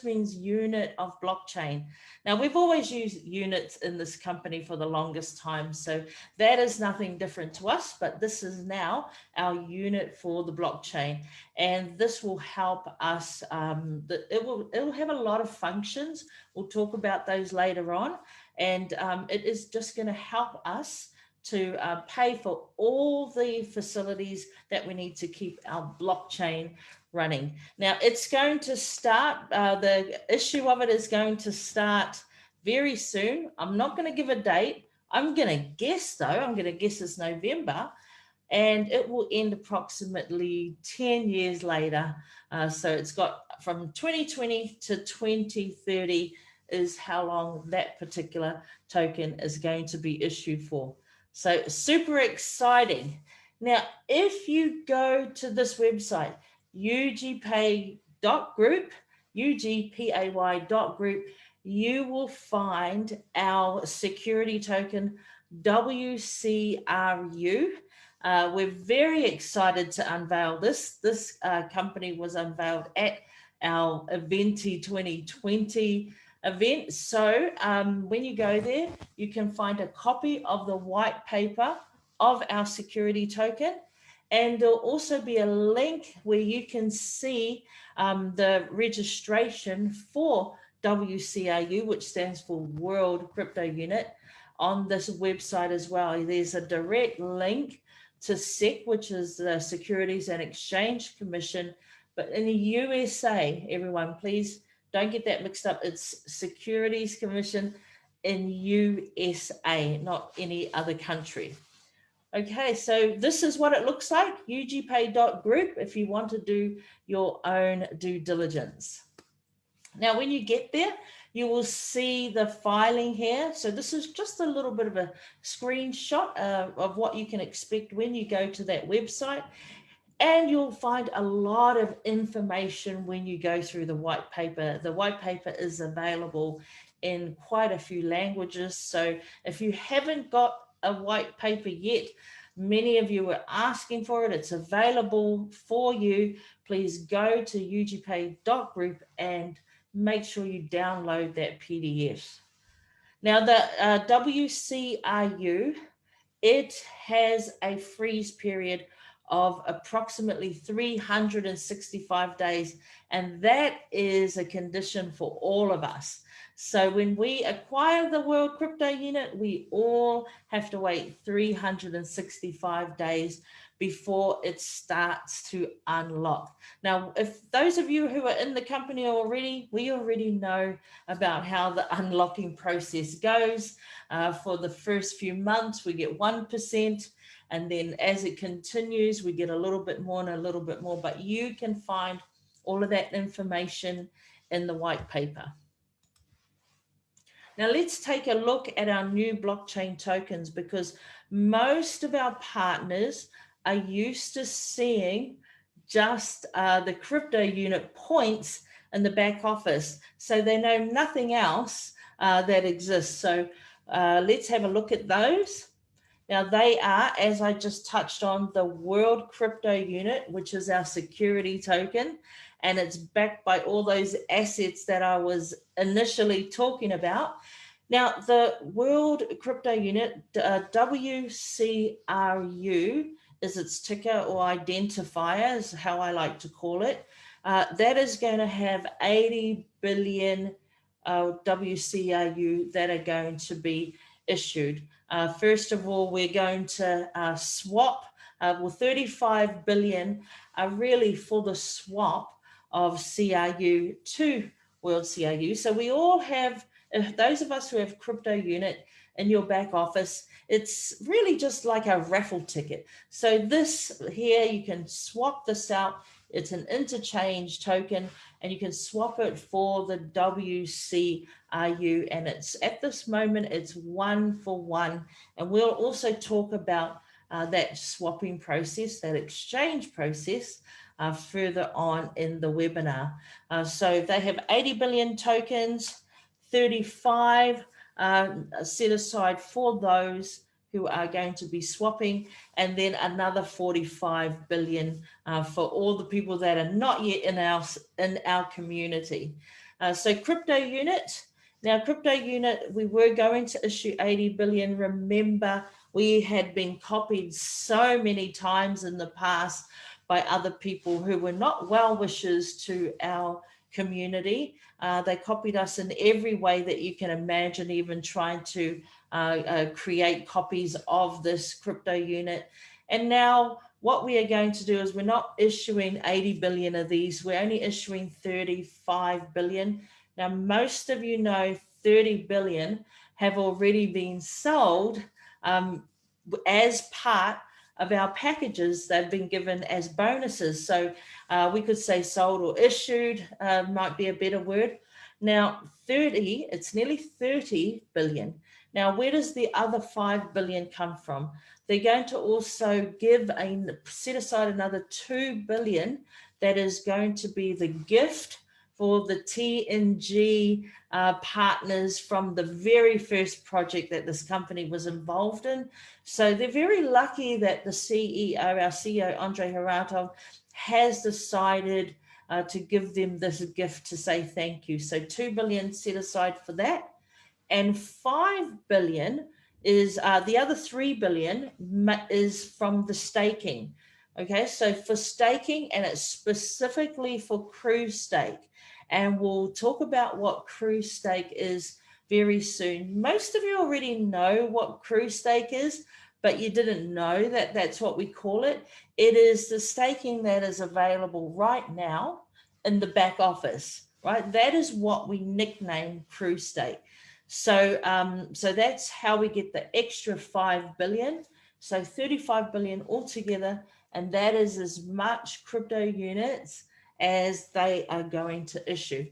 means unit of blockchain. Now, we've always used units in this company for the longest time, so that is nothing different to us, but this is now our unit for the blockchain, and this will help us. It will have a lot of functions. We'll talk about those later on, and it is just going to help us to pay for all the facilities that we need to keep our blockchain running. Now it's going to start, the issue of it is going to start very soon. I'm not going to give a date. I'm going to guess though, I'm going to guess it's November, and it will end approximately 10 years later. So it's got from 2020 to 2030 is how long that particular token is going to be issued for. So super exciting. Now, if you go to this website, ugpay.group, ugpay.group, you will find our security token WCRU. We're very excited to unveil this. This company was unveiled at our Eventi 2020 event. So when you go there, you can find a copy of the white paper of our security token. And there'll also be a link where you can see the registration for WCRU, which stands for World Crypto Unit, on this website as well. There's a direct link to SEC, which is the Securities and Exchange Commission. But in the USA, everyone, please don't get that mixed up. It's Securities Commission in USA, not any other country. Okay, so this is what it looks like, ugpay.group, if you want to do your own due diligence. Now, when you get there, you will see the filing here. So this is just a little bit of a screenshot of what you can expect when you go to that website. And you'll find a lot of information when you go through the white paper. The white paper is available in quite a few languages. So if you haven't got a white paper yet, many of you are asking for it. It's available for you. Please go to ugpay.group and make sure you download that PDF. Now the WCRU, it has a freeze period of approximately 365 days, and that is a condition for all of us. So when we acquire the World Crypto Unit, we all have to wait 365 days before it starts to unlock. Now, if those of you who are in the company already, we already know about how the unlocking process goes. For the first few months, we get 1%. And then as it continues, we get a little bit more and a little bit more, but you can find all of that information in the white paper. Now let's take a look at our new blockchain tokens, because most of our partners are used to seeing just the crypto unit points in the back office. So they know nothing else that exists. So let's have a look at those. Now they are, as I just touched on, the World Crypto Unit, which is our security token, and it's backed by all those assets that I was initially talking about. Now the World Crypto Unit, WCRU, is its ticker or identifier, is how I like to call it. That is going to have 80 billion WCRU that are going to be issued. First of all, we're going to swap, 35 billion are really for the swap of CRU to World CRU. So we all have, those of us who have crypto unit in your back office, it's really just like a raffle ticket. So this here, you can swap this out. It's an interchange token, and you can swap it for the WCRU, and it's at this moment it's 1-for-1. And we'll also talk about that swapping process, that exchange process, further on in the webinar. So they have 80 billion tokens, 35 set aside for those who are going to be swapping, and then another 45 billion for all the people that are not yet in our community. So crypto unit. Now, crypto unit, we were going to issue 80 billion. Remember, we had been copied so many times in the past by other people who were not well wishers to our community. They copied us in every way that you can imagine, even trying to create copies of this crypto unit. And now what we are going to do is we're not issuing 80 billion of these, we're only issuing 35 billion. Now, most of you know 30 billion have already been sold as part of our packages. They've been given as bonuses. So we could say sold or issued, might be a better word. Now, 30, it's nearly 30 billion. Now, where does the other 5 billion come from? They're going to also set aside another 2 billion that is going to be the gift for the TNG partners from the very first project that this company was involved in. So they're very lucky that the CEO, our CEO, Andrei Haratov, has decided to give them this gift to say thank you. So 2 billion set aside for that. And 5 billion is the other 3 billion is from the staking. Okay, so for staking, and it's specifically for Wcru stake. And we'll talk about what Wcru stake is very soon. Most of you already know what Wcru stake is, but you didn't know that that's what we call it. It is the staking that is available right now in the back office, right? That is what we nickname Wcru stake. So, so that's how we get the extra 5 billion. So 35 billion altogether, and that is as much crypto units as they are going to issue.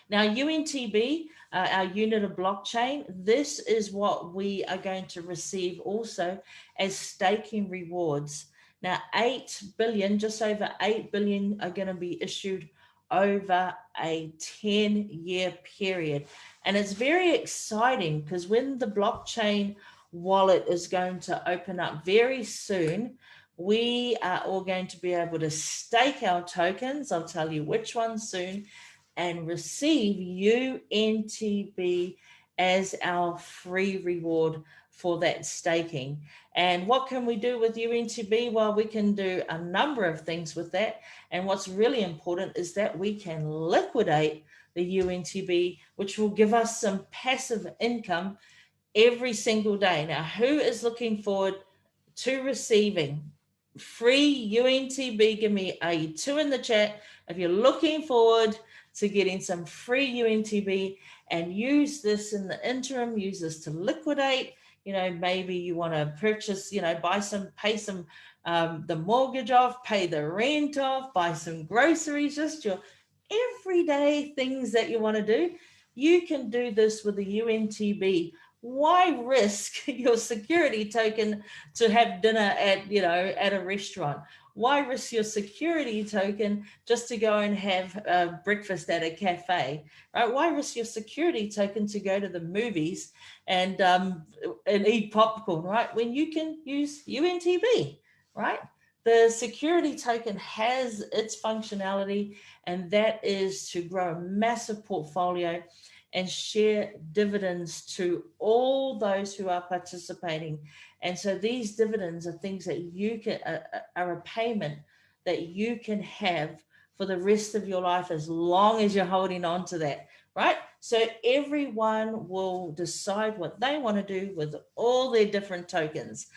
Now, UNTB, our unit of blockchain, this is what we are going to receive also as staking rewards. Now, 8 billion, just over 8 billion are going to be issued over a 10-year period. And it's very exciting because when the blockchain wallet is going to open up very soon, we are all going to be able to stake our tokens. I'll tell you which ones soon, and receive UNTB as our free reward for that staking. And what can we do with UNTB? Well, we can do a number of things with that. And what's really important is that we can liquidate the UNTB, which will give us some passive income every single day. Now, who is looking forward to receiving free UNTB? Give me a 2 in the chat if you're looking forward to getting some free UNTB, and use this in the interim, use this to liquidate. You know, maybe you want to purchase, you know, buy some, pay some, the mortgage off, pay the rent off, buy some groceries, just your everyday things that you want to do. You can do this with the UNTB. Why risk your security token to have dinner at, you know, at a restaurant? Why risk your security token just to go and have breakfast at a cafe, right? Why risk your security token to go to the movies and eat popcorn, right? When you can use UNTB, right? The security token has its functionality, and that is to grow a massive portfolio and share dividends to all those who are participating. And so these dividends are things that you can, are a payment that you can have for the rest of your life as long as you're holding on to that, right? So everyone will decide what they want to do with all their different tokens.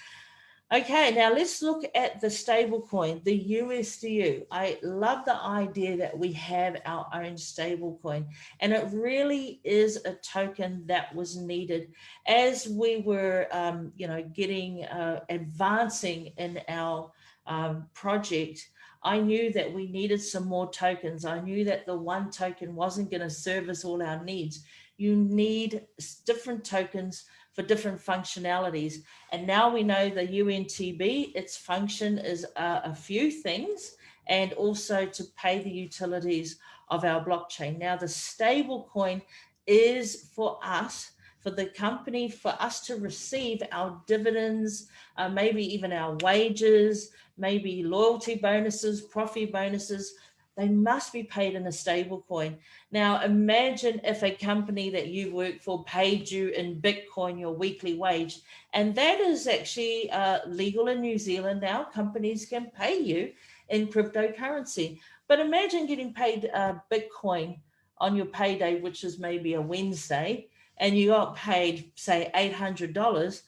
Okay, now let's look at the stable coin, the USDU. I love the idea that we have our own stable coin, and it really is a token that was needed as we were, you know, getting advancing in our project. I knew that we needed some more tokens. I knew that the one token wasn't going to service all our needs. You need different tokens for different functionalities. And now we know the UNTB, its function is a few things, and also to pay the utilities of our blockchain. Now the stable coin is for us, for the company, for us to receive our dividends, maybe even our wages, maybe loyalty bonuses, profit bonuses. they must be paid in a stable coin. Now, imagine if a company that you work for paid you in Bitcoin, your weekly wage, and that is actually legal in New Zealand now. Companies can pay you in cryptocurrency. But imagine getting paid Bitcoin on your payday, which is maybe a Wednesday, and you got paid, say, $800,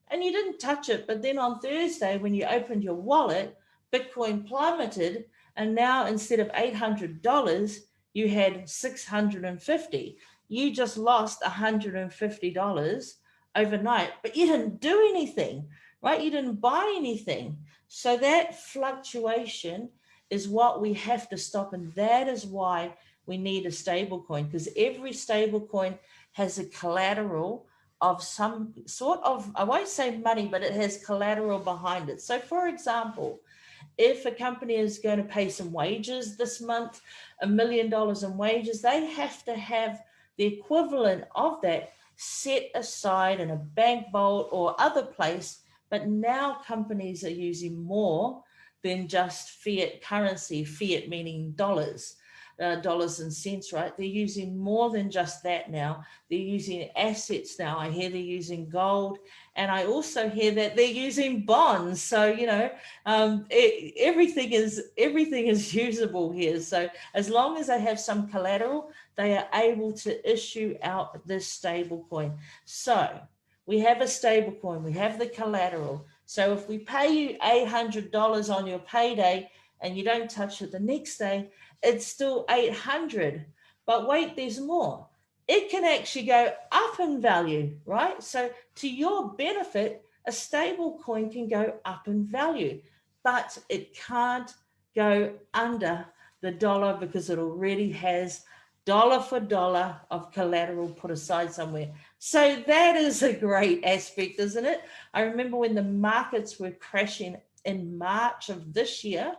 and you didn't touch it. But then on Thursday, when you opened your wallet, Bitcoin plummeted, and now instead of $800, you had $650. You just lost $150 overnight, but you didn't do anything, right? You didn't buy anything. So that fluctuation is what we have to stop, and that is why we need a stable coin, because every stable coin has a collateral of some sort of, I won't say money, but it has collateral behind it. So for example, if a company is going to pay some wages this month, $1 million in wages, they have to have the equivalent of that set aside in a bank vault or other place. But now companies are using more than just fiat currency, fiat meaning dollars. Dollars and cents, right? They're using more than just that now. They're using assets now. I hear they're using gold, and I also hear that they're using bonds. So, you know, everything is usable here. So as long as they have some collateral, they are able to issue out this stable coin. So we have a stable coin, we have the collateral. So if we pay you $800 on your payday and you don't touch it the next day, it's still 800. But wait, there's more. It can actually go up in value, right? So to your benefit, a stable coin can go up in value, but it can't go under the dollar because it already has dollar for dollar of collateral put aside somewhere. So that is a great aspect, isn't it? I remember when the markets were crashing in March of this year,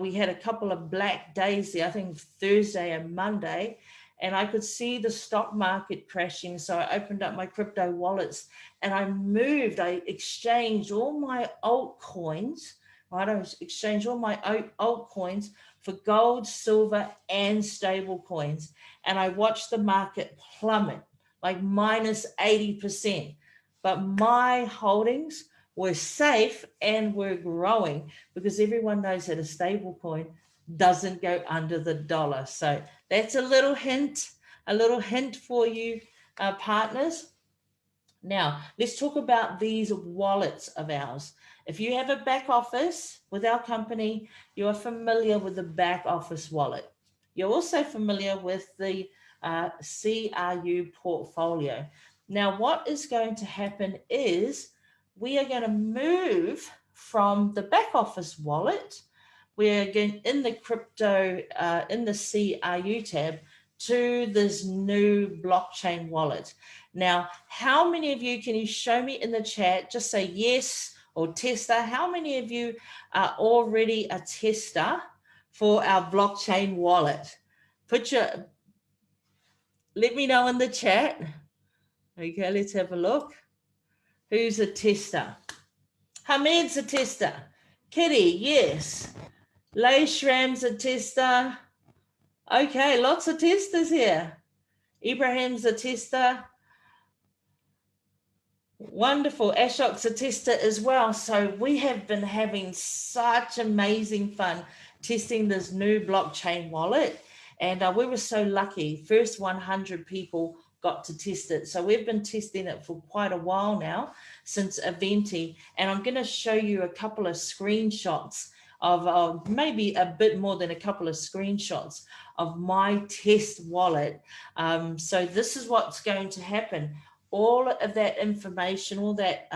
we had a couple of black days there, I think Thursday and Monday, and I could see the stock market crashing. So I opened up my crypto wallets and I exchanged all my altcoins, right? I exchanged all my altcoins for gold, silver, and stable coins. And I watched the market plummet, like minus 80%. But my holdings were safe and were growing because everyone knows that a stable coin doesn't go under the dollar. So that's a little hint for you, partners. Now, let's talk about these wallets of ours. If you have a back office with our company, you are familiar with the back office wallet. You're also familiar with the CRU portfolio. Now, what is going to happen is we are going to move from the back office wallet, we're going in the crypto, in the CRU tab, to this new blockchain wallet. Now, how many of you, can you show me in the chat, just say yes or tester, how many of you are already a tester for our blockchain wallet? Let me know in the chat. Okay, let's have a look. Who's a tester? Hamid's a tester. Kitty, yes. Shram's a tester. Okay, lots of testers here. Ibrahim's a tester. Wonderful. Ashok's a tester as well. So we have been having such amazing fun testing this new blockchain wallet. And we were so lucky. First 100 people got to test it. So we've been testing it for quite a while now, since Eventi. And I'm going to show you a couple of screenshots of maybe a bit more than a couple of screenshots of my test wallet. So this is what's going to happen. All of that information, all that,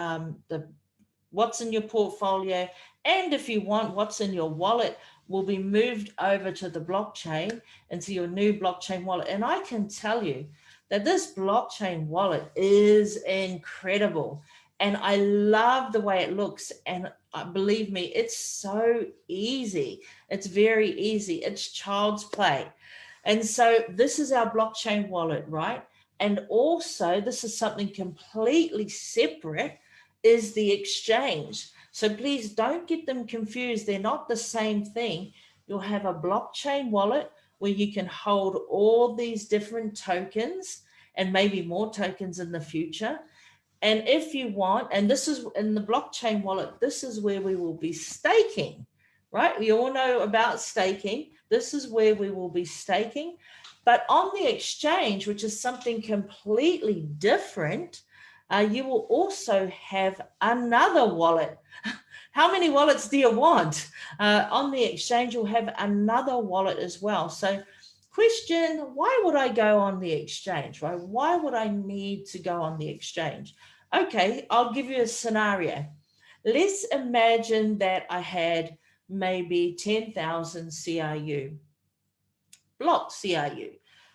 what's in your portfolio, and if you want, what's in your wallet will be moved over to the blockchain, into your new blockchain wallet. And I can tell you that this blockchain wallet is incredible. And I love the way it looks. And believe me, it's so easy. It's very easy. It's child's play. And so this is our blockchain wallet, right? And also, this is something completely separate, is the exchange. So please don't get them confused. They're not the same thing. you'll have a blockchain wallet where you can hold all these different tokens and maybe more tokens in the future. And if you want, and this is in the blockchain wallet, this is where we will be staking, right? We all know about staking. This is where we will be staking. But on the exchange, which is something completely different, you will also have another wallet. How many wallets do you want? On the exchange, you'll have another wallet as well. So question, why would I go on the exchange, right? Why would I need to go on the exchange? Okay, I'll give you a scenario. Let's imagine that I had maybe 10,000 CRU, block CRU.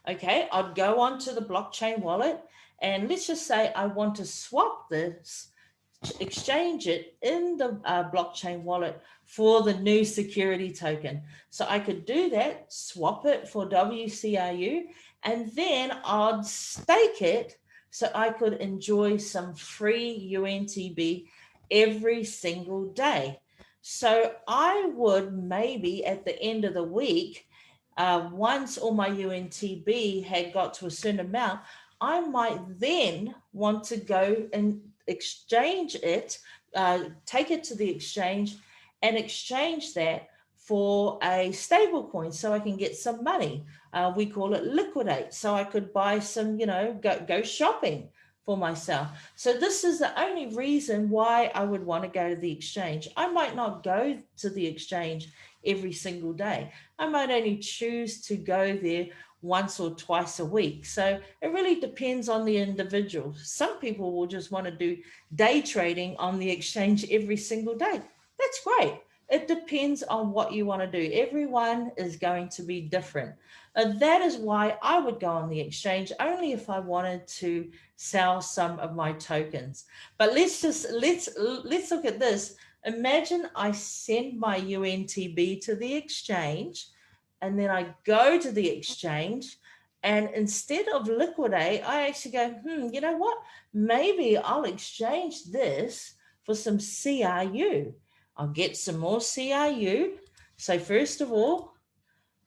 Okay, I'd go onto the blockchain wallet and let's just say I want to swap this, exchange it in the blockchain wallet for the new security token. So I could do that, swap it for WCRU, and then I'd stake it so I could enjoy some free UNTB every single day. So I would maybe at the end of the week, once all my UNTB had got to a certain amount, I might then want to go and exchange it, take it to the exchange and exchange that for a stable coin so I can get some money. We call it liquidate. So I could buy some, go shopping for myself. So this is the only reason why I would want to go to the exchange. I might not go to the exchange every single day. I might only choose to go there once or twice a week. So it really depends on the individual. Some people will just want to do day trading on the exchange every single day. That's great. It depends on what you want to do. Everyone is going to be different. That is why I would go on the exchange only if I wanted to sell some of my tokens. But let's look at this. Imagine I send my UNTB to the exchange and then I go to the exchange and instead of liquidate, I actually go, you know what? Maybe I'll exchange this for some CRU. I'll get some more CRU. So first of all,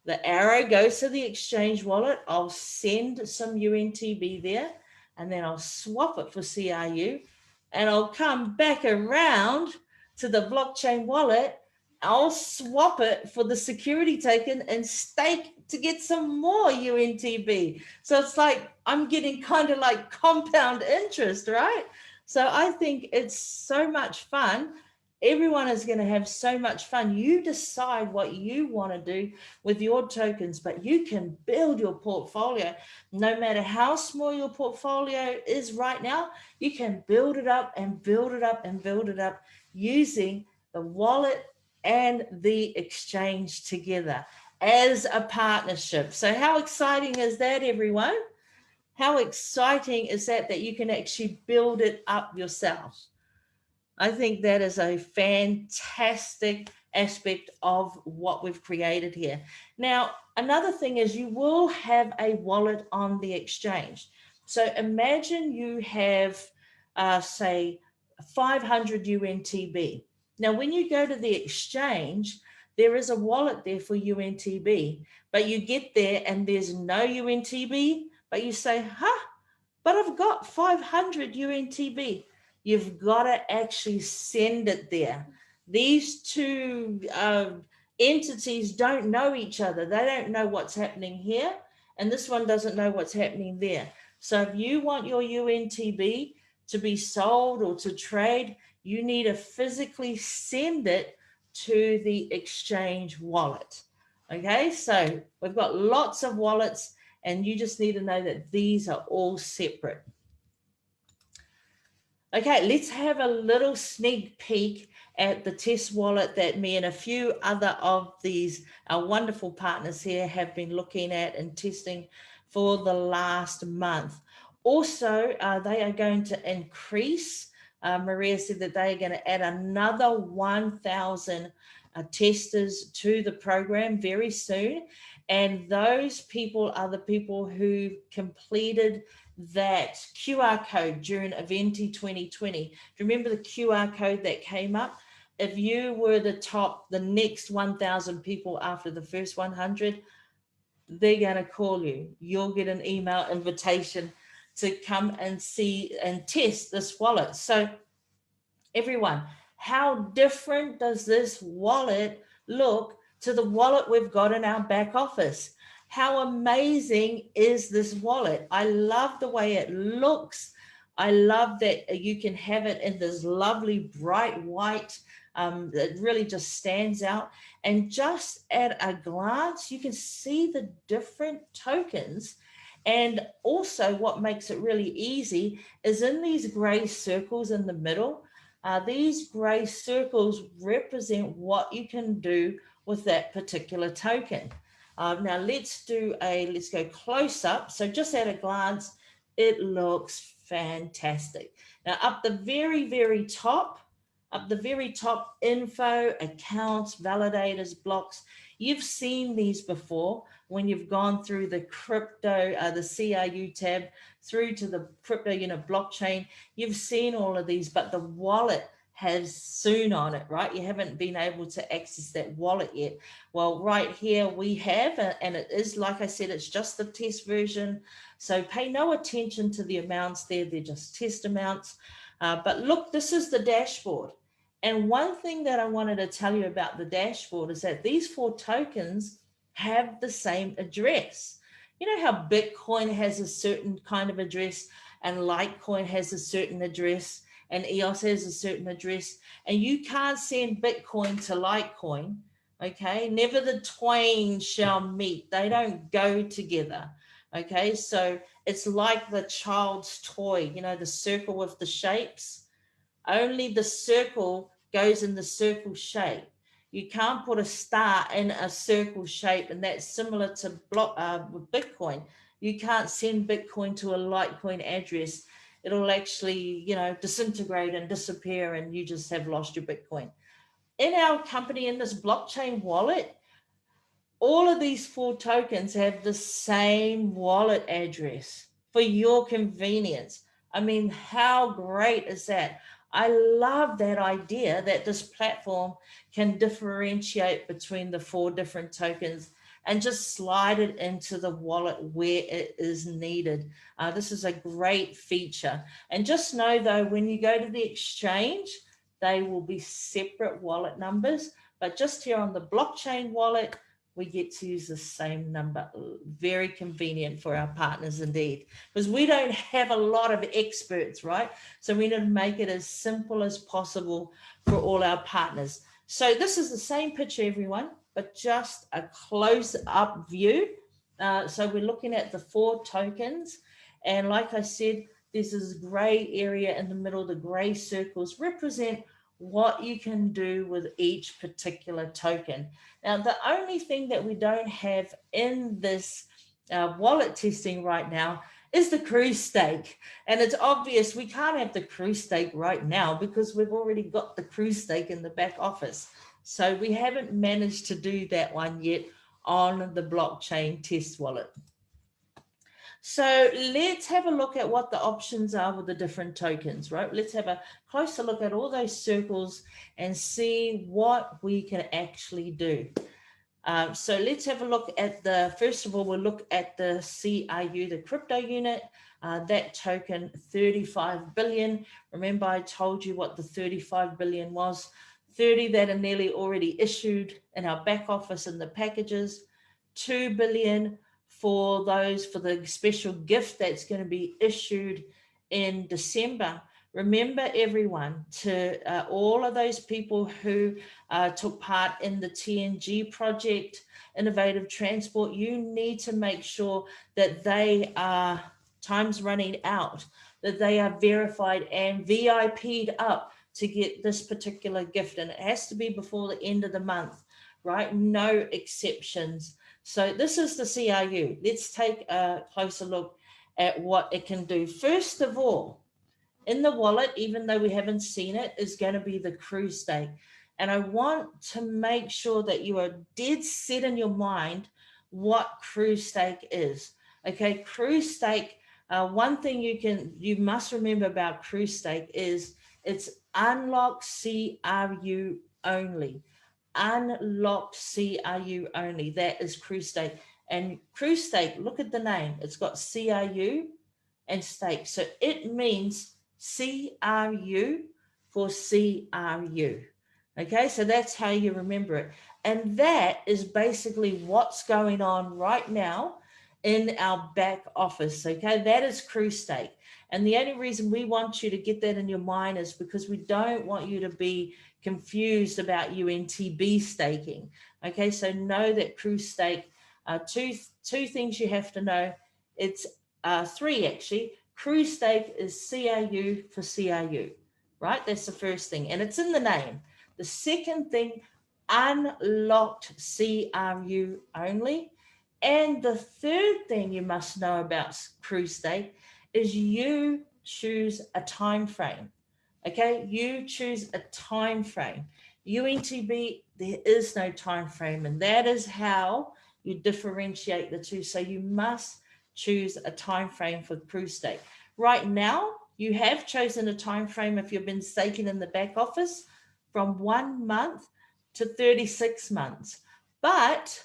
the arrow goes to the exchange wallet. I'll send some UNTB there and then I'll swap it for CRU and I'll come back around to the blockchain wallet. I'll swap it for the security token and stake to get some more UNTB. So it's like I'm getting kind of like compound interest, right? So I think it's so much fun. Everyone is going to have so much fun. You decide what you want to do with your tokens, but you can build your portfolio. No matter how small your portfolio is right now, you can build it up and build it up and build it up using the wallet and the exchange together as a partnership. So how exciting is that, everyone? How exciting is that you can actually build it up yourself? I think that is a fantastic aspect of what we've created here. Now, another thing is you will have a wallet on the exchange. So imagine you have, say, 500 UNTB. Now, when you go to the exchange, there is a wallet there for UNTB, but you get there and there's no UNTB, but you say, but I've got 500 UNTB. You've got to actually send it there. These two entities don't know each other. They don't know what's happening here, and this one doesn't know what's happening there. So if you want your UNTB to be sold or to trade, you need to physically send it to the exchange wallet. Okay, so we've got lots of wallets, and you just need to know that these are all separate. Okay, let's have a little sneak peek at the test wallet that me and a few other of these wonderful partners here have been looking at and testing for the last month. Also, they are going to increase. Maria said that they are going to add another 1,000 testers to the program very soon. And those people are the people who completed that QR code during Eventi 2020. Do you remember the QR code that came up? if you were the next 1,000 people after the first 100, they're going to call you. You'll get an email invitation to come and see and test this wallet. So everyone, how different does this wallet look to the wallet we've got in our back office? How amazing is this wallet? I love the way it looks. I love that you can have it in this lovely bright white. It really just stands out. And just at a glance, you can see the different tokens. And also what makes it really easy is in these gray circles in the middle. These gray circles represent what you can do with that particular token. Now let's go close up. So just at a glance, it looks fantastic. Now up the very top, info, accounts, validators, blocks. You've seen these before when you've gone through the crypto, the CRU tab, through to the crypto unit blockchain. You've seen all of these, but the wallet has soon on it, right? You haven't been able to access that wallet yet. Well, right here we have, and it is, like I said, it's just the test version. So pay no attention to the amounts there. They're just test amounts. But look, this is the dashboard. And one thing that I wanted to tell you about the dashboard is that these 4 tokens have the same address. You know how Bitcoin has a certain kind of address and Litecoin has a certain address and EOS has a certain address, and you can't send Bitcoin to Litecoin, okay? Never the twain shall meet. They don't go together, okay? So it's like the child's toy, you know, the circle with the shapes. Only the circle goes in the circle shape. You can't put a star in a circle shape, and that's similar to with Bitcoin. You can't send Bitcoin to a Litecoin address. It'll actually, you know, disintegrate and disappear, and you just have lost your Bitcoin. In our company, in this blockchain wallet, all of these 4 tokens have the same wallet address for your convenience. I mean, how great is that? I love that idea that this platform can differentiate between the 4 different tokens and just slide it into the wallet where it is needed. This is a great feature. And just know though, when you go to the exchange, they will be separate wallet numbers, but just here on the blockchain wallet, we get to use the same number. Very convenient for our partners indeed, because we don't have a lot of experts, right? So we need to make it as simple as possible for all our partners. So this is the same picture, everyone, but just a close-up view. So we're looking at the 4 tokens. And like I said, there's this gray area in the middle. The gray circles represent what you can do with each particular token. Now, the only thing that we don't have in this wallet testing right now is the Cru stake. And it's obvious we can't have the Cru stake right now because we've already got the Cru stake in the back office. So we haven't managed to do that one yet on the blockchain test wallet. So let's have a look at what the options are with the different tokens, right? Let's have a closer look at all those circles and see what we can actually do. So let's have a look at first of all, we'll look at the CRU, the crypto unit, that token 35 billion. Remember I told you what the 35 billion was, 30 that are nearly already issued in our back office in the packages, 2 billion for the special gift that's going to be issued in December. Remember everyone, to all of those people who took part in the TNG project, Innovative Transport, you need to make sure that they are, time's running out, that they are verified and VIP'd up to get this particular gift. And it has to be before the end of the month, right? No exceptions. So this is the CRU. Let's take a closer look at what it can do. First of all, in the wallet, even though we haven't seen it, is going to be the Cru stake. And I want to make sure that you are dead set in your mind what Cru stake is. Okay, Cru stake, one thing you must remember about Cru stake is it's unlock CRU only. Unlocked CRU only. That is Cru Stake. And Cru Stake, look at the name. It's got CRU and stake. So it means CRU for CRU. Okay, so that's how you remember it. And that is basically what's going on right now in our back office. Okay, that is Cru Stake. And the only reason we want you to get that in your mind is because we don't want you to be confused about UNTB staking. Okay, so know that Cru Stake, two things you have to know. It's three actually. Cru Stake is CRU for CRU, right? That's the first thing, and it's in the name. The second thing, unlocked CRU only. And the third thing you must know about Cru Stake is you choose a time frame. Okay, you choose a time frame. UNTB, there is no time frame, and that is how you differentiate the two. So you must choose a time frame for Cru Stake. Right now, you have chosen a time frame if you've been staking in the back office from 1 month to 36 months. But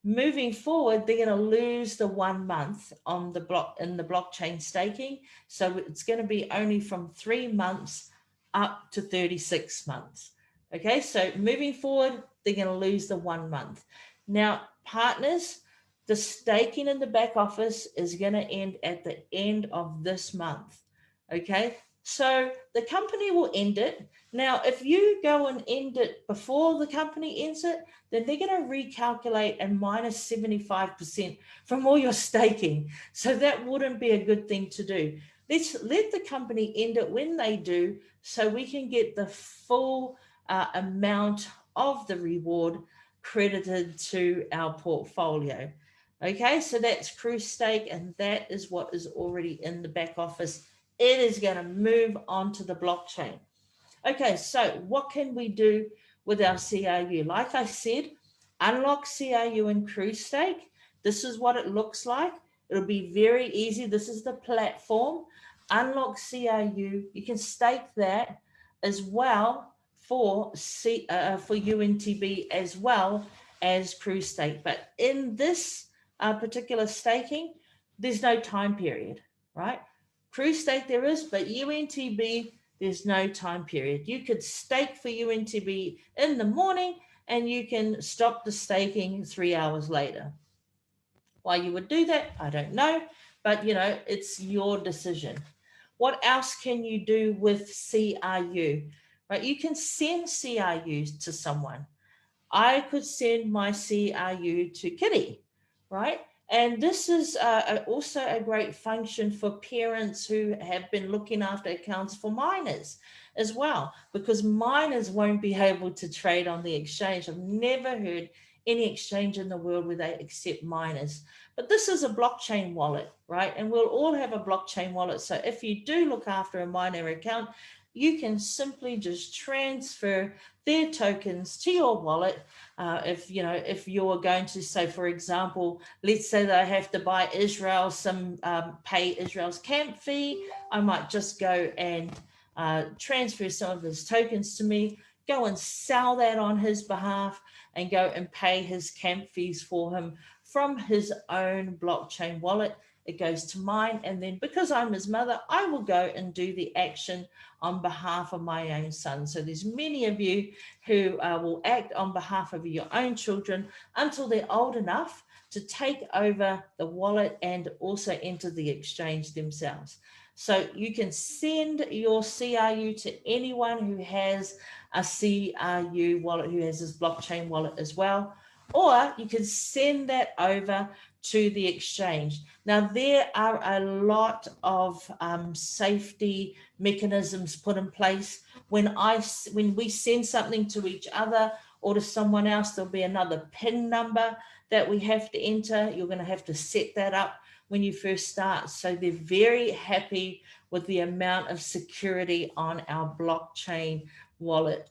moving forward, they're going to lose the 1 month on the block in the blockchain staking. So it's going to be only from 3 months up to 36 months. Okay, so moving forward, they're going to lose the 1 month. Now, partners, the staking in the back office is going to end at the end of this month. Okay, so the company will end it. Now, if you go and end it before the company ends it, then they're going to recalculate and minus 75% from all your staking. So that wouldn't be a good thing to do. Let's let the company end it when they do, so we can get the full amount of the reward credited to our portfolio. Okay, so that's Cru Stake, and that is what is already in the back office. It is going to move on to the blockchain. Okay, so what can we do with our CRU? Like I said, unlock CRU in Cru Stake. This is what it looks like. It'll be very easy. This is the platform. Unlock CRU. You can stake that as well for UNTB as well as Cru Stake. But in this particular staking, there's no time period, right? Cru Stake there is, but UNTB, there's no time period. You could stake for UNTB in the morning and you can stop the staking 3 hours later. Why you would do that, I don't know, but it's your decision. What else can you do with CRU? Right, you can send CRUs to someone. I could send my CRU to Kitty, right? And this is also a great function for parents who have been looking after accounts for minors as well, because minors won't be able to trade on the exchange. I've never heard any exchange in the world where they accept minors. But this is a blockchain wallet, right? And we'll all have a blockchain wallet. So if you do look after a minor account, you can simply just transfer their tokens to your wallet. If you're going to say, for example, let's say that I have to buy Israel pay Israel's camp fee, I might just go and transfer some of his tokens to me, go and sell that on his behalf, and go and pay his camp fees for him from his own blockchain wallet. It goes to mine, and then because I'm his mother, I will go and do the action on behalf of my own son. So there's many of you who will act on behalf of your own children until they're old enough to take over the wallet and also enter the exchange themselves. So you can send your CRU to anyone who has a CRU wallet, who has this blockchain wallet as well, or you can send that over to the exchange. Now, there are a lot of safety mechanisms put in place. When we send something to each other or to someone else, there'll be another PIN number that we have to enter. You're going to have to set that up when you first start. So they're very happy with the amount of security on our blockchain wallet.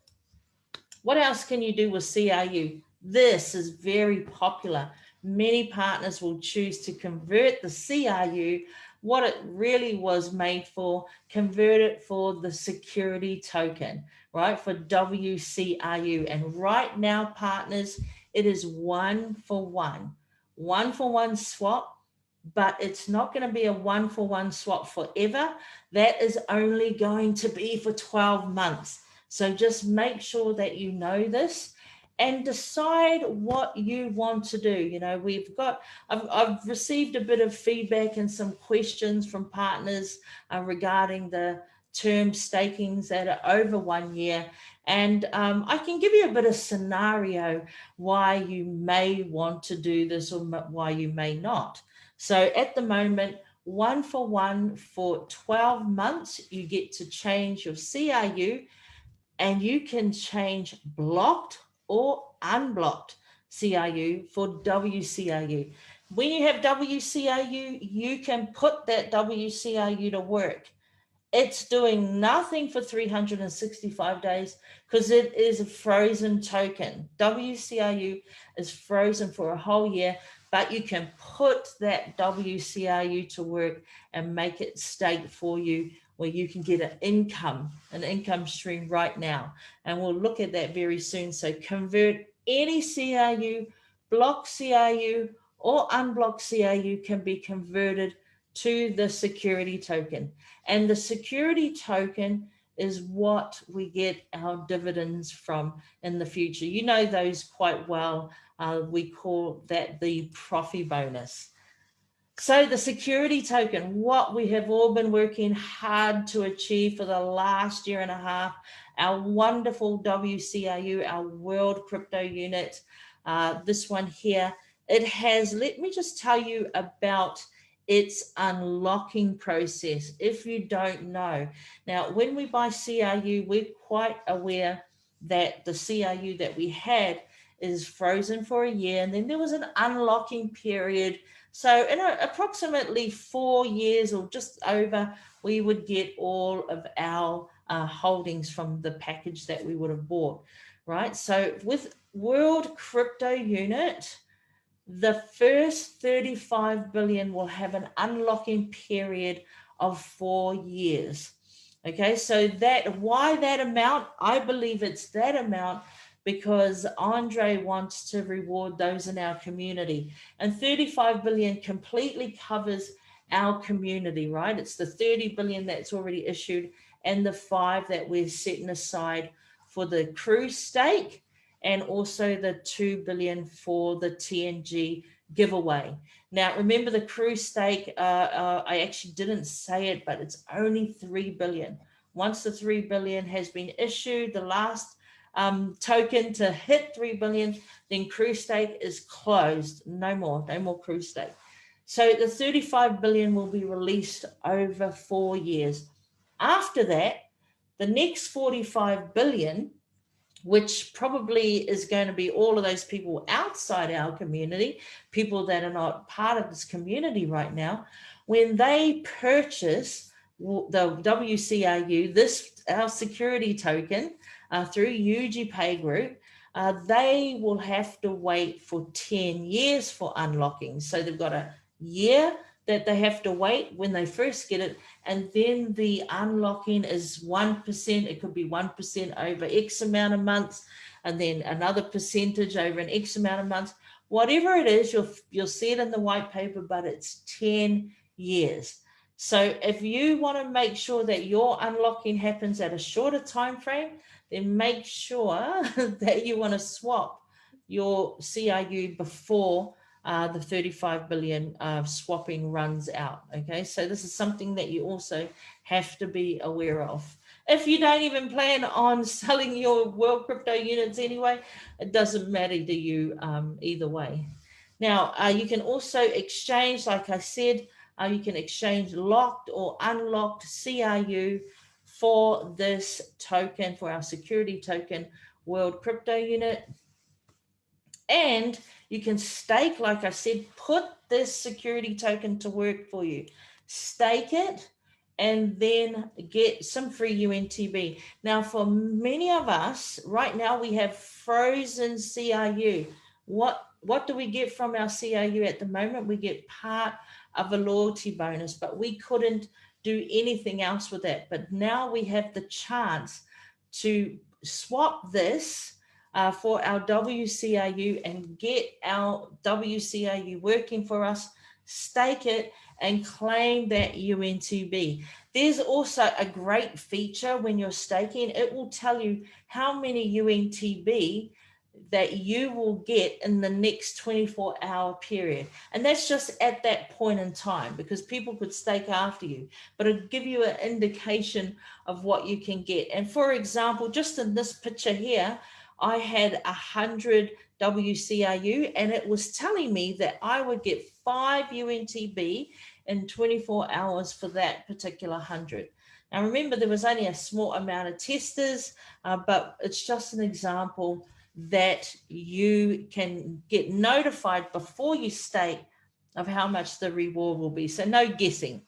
What else can you do with CRU? This is very popular. many partners will choose to convert the CRU, what it really was made for, convert it for the security token, right? For WCRU. And right now, partners, it is 1-for-1 swap, but it's not going to be a 1-for-1 swap forever. That is only going to be for 12 months. So just make sure that you know this and decide what you want to do. You know, I've received a bit of feedback and some questions from partners regarding the term stakings that are over 1 year. And I can give you a bit of scenario why you may want to do this or why you may not. So at the moment, 1-for-1 for 12 months, you get to change your CRU, and you can change blocked or unblocked CRU for WCRU. When you have WCRU, you can put that WCRU to work. It's doing nothing for 365 days because it is a frozen token. WCRU is frozen for a whole year, but you can put that WCRU to work and make it stake for you, where you can get an income stream right now. And we'll look at that very soon. So convert any CRU, block CRU or unblock CRU can be converted to the security token. And the security token is what we get our dividends from in the future. You know those quite well. We call that the profit bonus. So the security token, what we have all been working hard to achieve for the last year and a half, our wonderful WCRU, our World Crypto Unit, this one here, it has, let me just tell you about its unlocking process, if you don't know. Now, when we buy CRU, we're quite aware that the CRU that we had is frozen for a year, and then there was an unlocking period. So in approximately 4 years or just over, we would get all of our holdings from the package that we would have bought, right? So with World Crypto Unit, the first 35 billion will have an unlocking period of 4 years. Okay, so why that amount? I believe it's that amount because Andre wants to reward those in our community. And 35 billion completely covers our community, right? It's the 30 billion that's already issued and the 5 that we're setting aside for the Wcru stake, and also the 2 billion for the TNG giveaway. Now, remember the Wcru stake, I actually didn't say it, but it's only 3 billion. Once the 3 billion has been issued, the last token to hit 3 billion, then Wcru stake is closed. No more Wcru stake. So the 35 billion will be released over 4 years. After that, the next 45 billion, which probably is going to be all of those people outside our community, people that are not part of this community right now, when they purchase the WCRU, our security token, through UGPay Group, they will have to wait for 10 years for unlocking. So they've got a year that they have to wait when they first get it, and then the unlocking is 1%. It could be 1% over X amount of months, and then another percentage over an X amount of months. Whatever it is, you'll see it in the white paper, but it's 10 years. So if you want to make sure that your unlocking happens at a shorter time frame, then make sure that you want to swap your CRU before the 35 billion swapping runs out. Okay, so this is something that you also have to be aware of. If you don't even plan on selling your World Crypto Units anyway, it doesn't matter to you either way. Now, you can also exchange, like I said, you can exchange locked or unlocked CRU for this token, for our security token, World Crypto Unit. And you can stake, like I said, put this security token to work for you. Stake it and then get some free UNTB. Now, for many of us, right now we have frozen CRU. What what do we get from our CRU at the moment? We get part of a loyalty bonus, but we couldn't do anything else with that. But now we have the chance to swap this for our WCRU and get our WCRU working for us, stake it, and claim that UNTB. There's also a great feature when you're staking. It will tell you how many UNTB that you will get in the next 24-hour period. And that's just at that point in time, because people could stake after you, but it'll give you an indication of what you can get. And for example, just in this picture here, I had 100 WCRU, and it was telling me that I would get 5 UNTB in 24 hours for that particular 100. Now remember, there was only a small amount of testers, but it's just an example that you can get notified before you stake of how much the reward will be. So no guessing.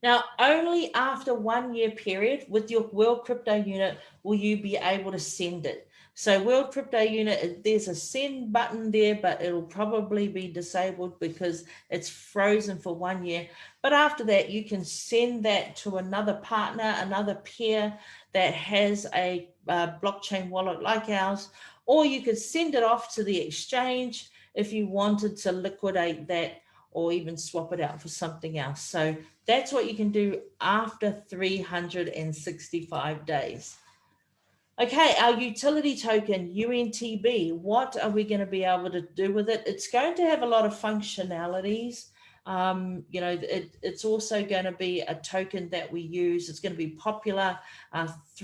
Now, only after 1 year period with your World Crypto Unit will you be able to send it. So World Crypto Unit, there's a send button there, but it'll probably be disabled because it's frozen for 1 year. But after that, you can send that to another partner, another peer that has a blockchain wallet like ours, or you could send it off to the exchange if you wanted to liquidate that or even swap it out for something else. So that's what you can do after 365 days. Okay, our utility token, UNTB, what are we going to be able to do with it? It's going to have a lot of functionalities. You know, it's also going to be a token that we use. It's going to be popular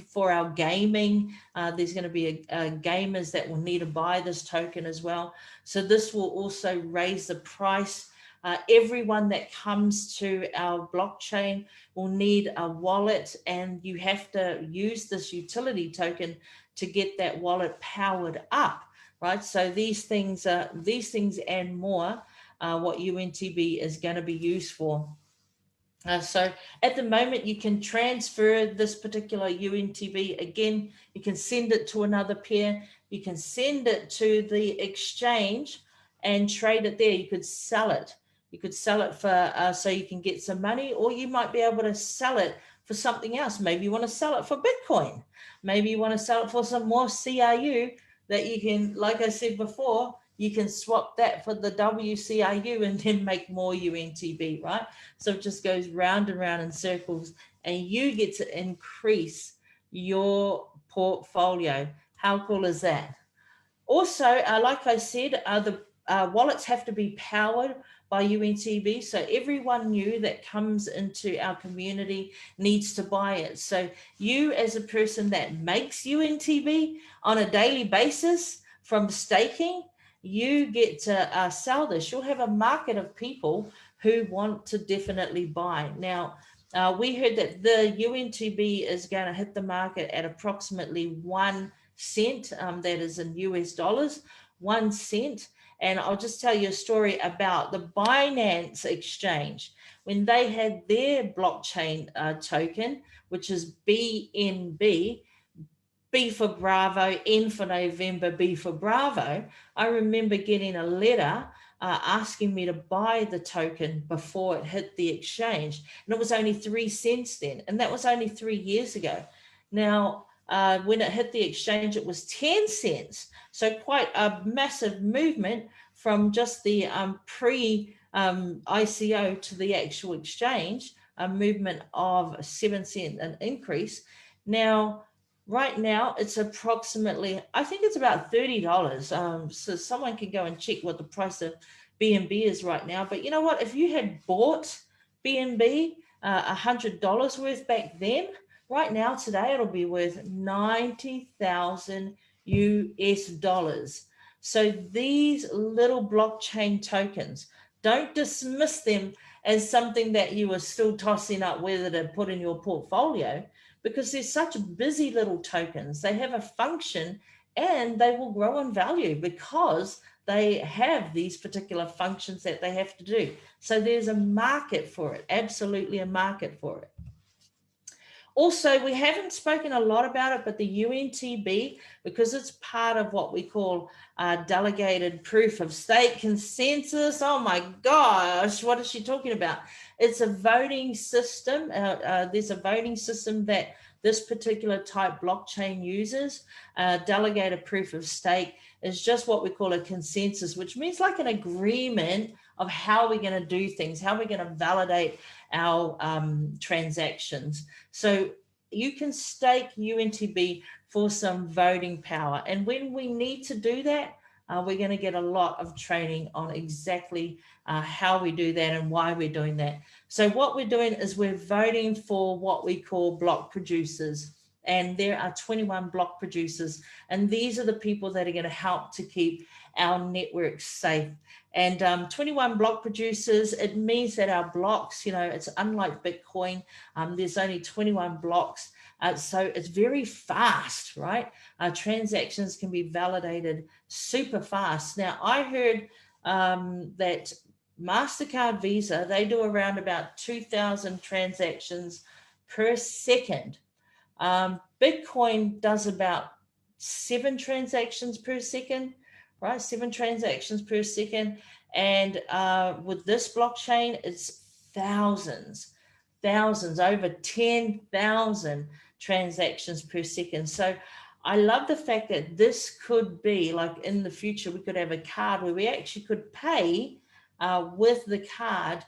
for our gaming. There's going to be gamers that will need to buy this token as well. So this will also raise the price. Everyone that comes to our blockchain will need a wallet, and you have to use this utility token to get that wallet powered up, right? So these things and more what UNTB is going to be used for. So at the moment, you can transfer this particular UNTB. Again, you can send it to another peer. You can send it to the exchange and trade it there. You could sell it. You could sell it for so you can get some money, or you might be able to sell it for something else. Maybe you want to sell it for Bitcoin. Maybe you want to sell it for some more CRU that you can, like I said before, you can swap that for the WCRU and then make more UNTB, right? So it just goes round and round in circles, and you get to increase your portfolio. How cool is that? Also, like I said, the wallets have to be powered by UNTB. So everyone new that comes into our community needs to buy it. So you, as a person that makes UNTB on a daily basis from staking, you get to sell this. You'll have a market of people who want to definitely buy. Now, we heard that the UNTB is going to hit the market at approximately 1 cent, that is in US dollars, 1 cent. And I'll just tell you a story about the Binance exchange. When they had their blockchain token, which is BNB, B for Bravo, N for November, B for Bravo, I remember getting a letter asking me to buy the token before it hit the exchange. And it was only 3 cents then. And that was only 3 years ago. Now, when it hit the exchange, it was 10 cents. So quite a massive movement from just the pre-ICO to the actual exchange, a movement of 7 cents, an increase. Now, right now, it's approximately, I think it's about $30. So someone can go and check what the price of BNB is right now. But you know what? If you had bought BNB $100 worth back then, right now, today, it'll be worth 90,000 US dollars. So these little blockchain tokens, don't dismiss them as something that you are still tossing up whether to put in your portfolio, because they're such busy little tokens. They have a function and they will grow in value because they have these particular functions that they have to do. So there's a market for it, absolutely a market for it. Also, we haven't spoken a lot about it, but the UNTB, because it's part of what we call delegated proof of stake consensus. Oh my gosh, what is she talking about? It's a voting system. There's a voting system that this particular type blockchain uses. Delegated proof of stake is just what we call a consensus, which means like an agreement of how we're going to do things, how we're going to validate our transactions. So you can stake UNTB for some voting power. And when we need to do that, we're going to get a lot of training on exactly how we do that and why we're doing that. So what we're doing is we're voting for what we call block producers. And there are 21 block producers. And these are the people that are going to help to keep our network safe. And 21 block producers, it means that our blocks, you know, it's unlike Bitcoin. There's only 21 blocks. So it's very fast, right? Transactions can be validated super fast. Now, I heard that MasterCard, Visa, they do around about 2,000 transactions per second. Bitcoin does about 7 transactions per second, right? 7 transactions per second. And with this blockchain, it's thousands, over 10,000 transactions per second. So I love the fact that this could be like in the future, we could have a card where we actually could pay with the card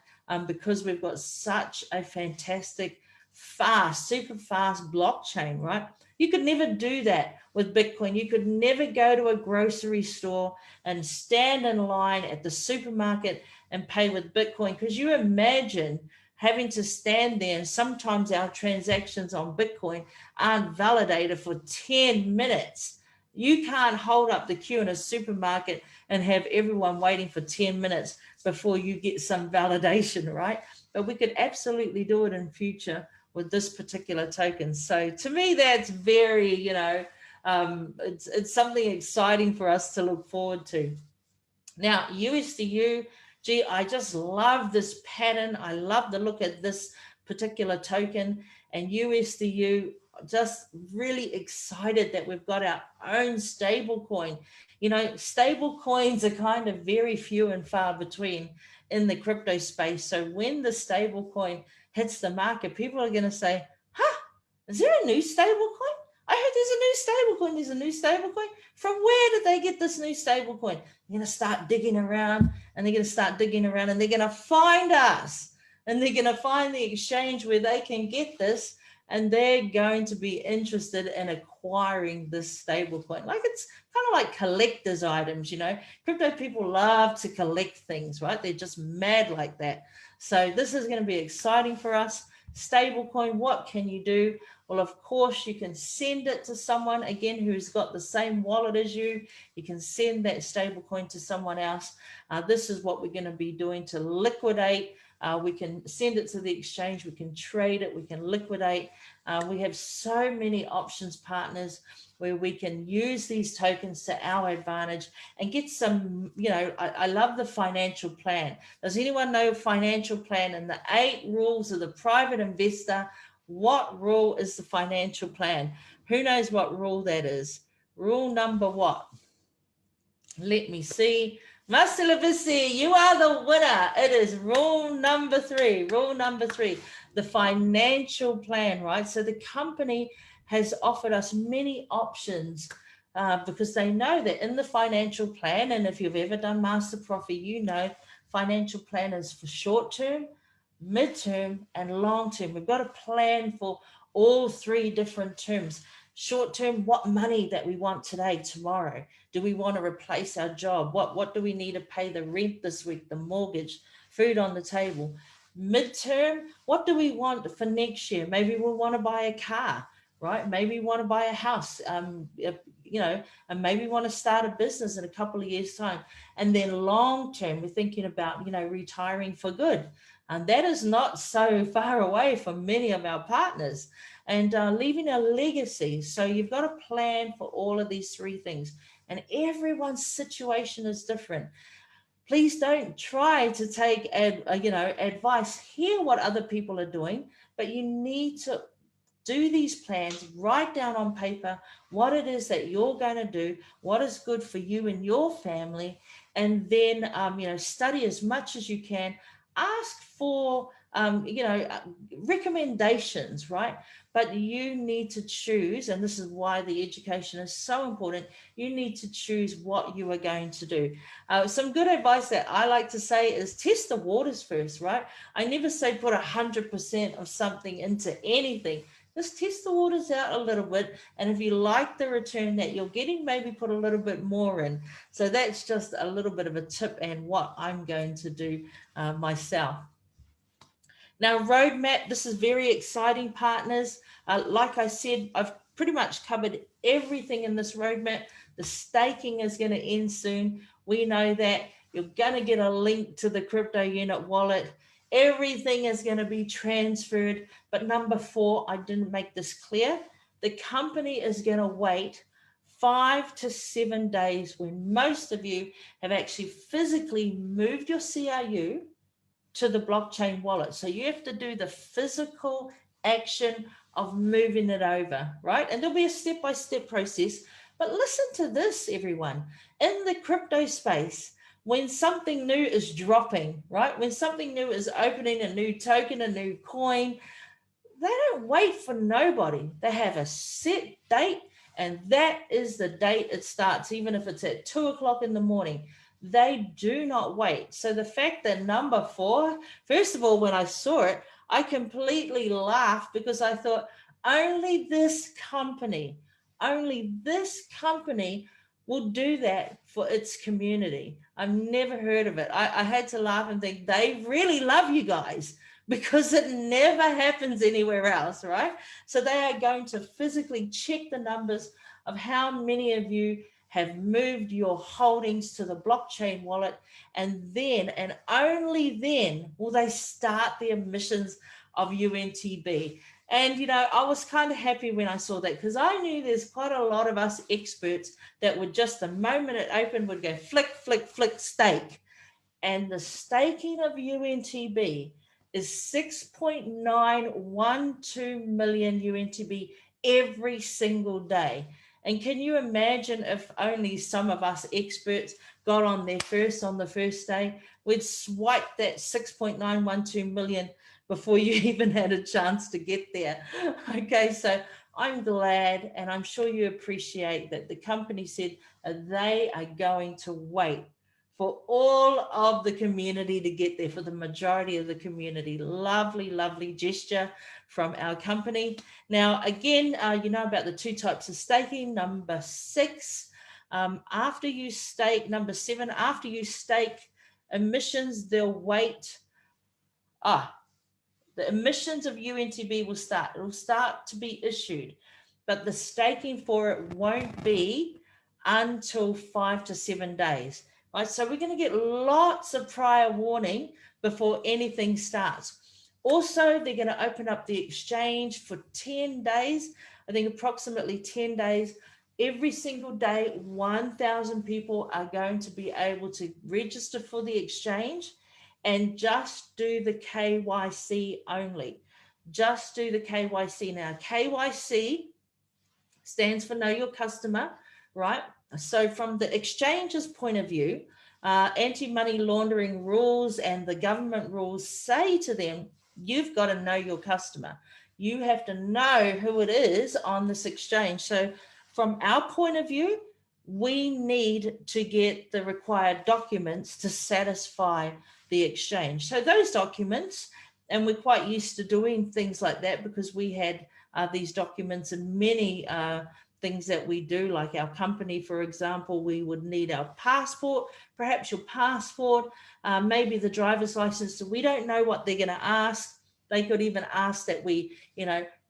because we've got such a fantastic, fast, super fast blockchain, right? You could never do that with Bitcoin. You could never go to a grocery store and stand in line at the supermarket and pay with Bitcoin, because you imagine having to stand there, and sometimes our transactions on Bitcoin aren't validated for 10 minutes. You can't hold up the queue in a supermarket and have everyone waiting for 10 minutes before you get some validation, right? But we could absolutely do it in future with this particular token. So to me, that's very, you know, it's something exciting for us to look forward to. Now, USDU, gee, I just love this pattern. I love the look at this particular token, and USDU, just really excited that we've got our own stable coin. You know, stable coins are kind of very few and far between in the crypto space. So when the stable coin hits the market, people are going to say, huh, is there a new stable coin? I heard there's a new stable coin. There's a new stable coin. From where did they get this new stable coin? They're going to start digging around, and they're going to start digging around, and they're going to find us, and they're going to find the exchange where they can get this, and they're going to be interested in acquiring this stable coin. Like, it's kind of like collector's items, you know. Crypto people love to collect things, right? They're just mad like that. So this is going to be exciting for us. Stablecoin, what can you do? Well, of course, you can send it to someone, again, who's got the same wallet as you. You can send that stablecoin to someone else. This is what we're going to be doing to liquidate. We can send it to the exchange. We can trade it. We can liquidate. We have so many options, partners, where we can use these tokens to our advantage and get some, you know, I love the financial plan. Does anyone know financial plan and the 8 rules of the private investor? What rule is the financial plan? Who knows what rule that is? Rule number what? Let me see. Master Levissi, you are the winner. It is rule number 3. Rule number 3, the financial plan, right? So the company has offered us many options because they know that in the financial plan, and if you've ever done Master Profit, you know financial plan is for short term, midterm, and long term. We've got a plan for all 3 different terms. Short term, what money that we want today, tomorrow. Do we want to replace our job? What do we need to pay the rent this week, the mortgage, food on the table? Midterm, what do we want for next year? Maybe we want to buy a car, right? Maybe we want to buy a house, you know, and maybe we want to start a business in a couple of years' time. And then long term, we're thinking about, you know, retiring for good. And that is not so far away from many of our partners, and leaving a legacy. So you've got a plan for all of these 3 things, and everyone's situation is different. Please don't try to take, you know, advice. Hear what other people are doing, but you need to do these plans, write down on paper what it is that you're going to do, what is good for you and your family, and then, study as much as you can. Ask for, recommendations, right? But you need to choose, and this is why the education is so important. You need to choose what you are going to do. Some good advice that I like to say is test the waters first, right? I never say put 100% of something into anything. Just test the waters out a little bit. And if you like the return that you're getting, maybe put a little bit more in. So that's just a little bit of a tip and what I'm going to do myself. Now, roadmap, this is very exciting, partners. Like I said, I've pretty much covered everything in this roadmap. The staking is going to end soon. We know that. You're going to get a link to the crypto unit wallet. Everything is going to be transferred. But number 4, I didn't make this clear. The company is going to wait 5 to 7 days when most of you have actually physically moved your CRU to the blockchain wallet. So you have to do the physical action of moving it over, right? And there'll be a step-by-step process. But listen to this, everyone. In the crypto space, when something new is dropping, right? When something new is opening, a new token, a new coin, they don't wait for nobody. They have a set date, and that is the date it starts, even if it's at 2 o'clock in the morning. They do not wait. So the fact that number 4, first of all, when I saw it, I completely laughed because I thought only this company will do that for its community. I've never heard of it. I had to laugh and think they really love you guys, because it never happens anywhere else, right? So they are going to physically check the numbers of how many of you have moved your holdings to the blockchain wallet, and then, and only then, will they start the emissions of UNTB. And, I was kind of happy when I saw that, because I knew there's quite a lot of us experts that would just, the moment it opened, would go flick, flick, flick, stake. And the staking of UNTB is 6.912 million UNTB every single day. And can you imagine if only some of us experts got on there first on the first day? We'd swipe that 6.912 million before you even had a chance to get there. Okay, so I'm glad, and I'm sure you appreciate that the company said they are going to wait for all of the community to get there, for the majority of the community. Lovely, lovely gesture from our company. Now, again, you know about the 2 types of staking. Number 6, after you stake. Number 7, after you stake emissions, they'll wait. The emissions of UNTB will start. It will start to be issued, but the staking for it won't be until 5 to 7 days. Right, so we're going to get lots of prior warning before anything starts. Also, they're going to open up the exchange for 10 days. I think approximately 10 days. Every single day, 1,000 people are going to be able to register for the exchange and just do the KYC only. Just do the KYC. Now, KYC stands for Know Your Customer, right? So from the exchange's point of view, anti-money laundering rules and the government rules say to them, you've got to know your customer. You have to know who it is on this exchange. So from our point of view, we need to get the required documents to satisfy the exchange. So those documents, and we're quite used to doing things like that because we had these documents in many things that we do, like our company, for example. We would need our passport, perhaps your passport, maybe the driver's license. So we don't know what they're going to ask. They could even ask that we,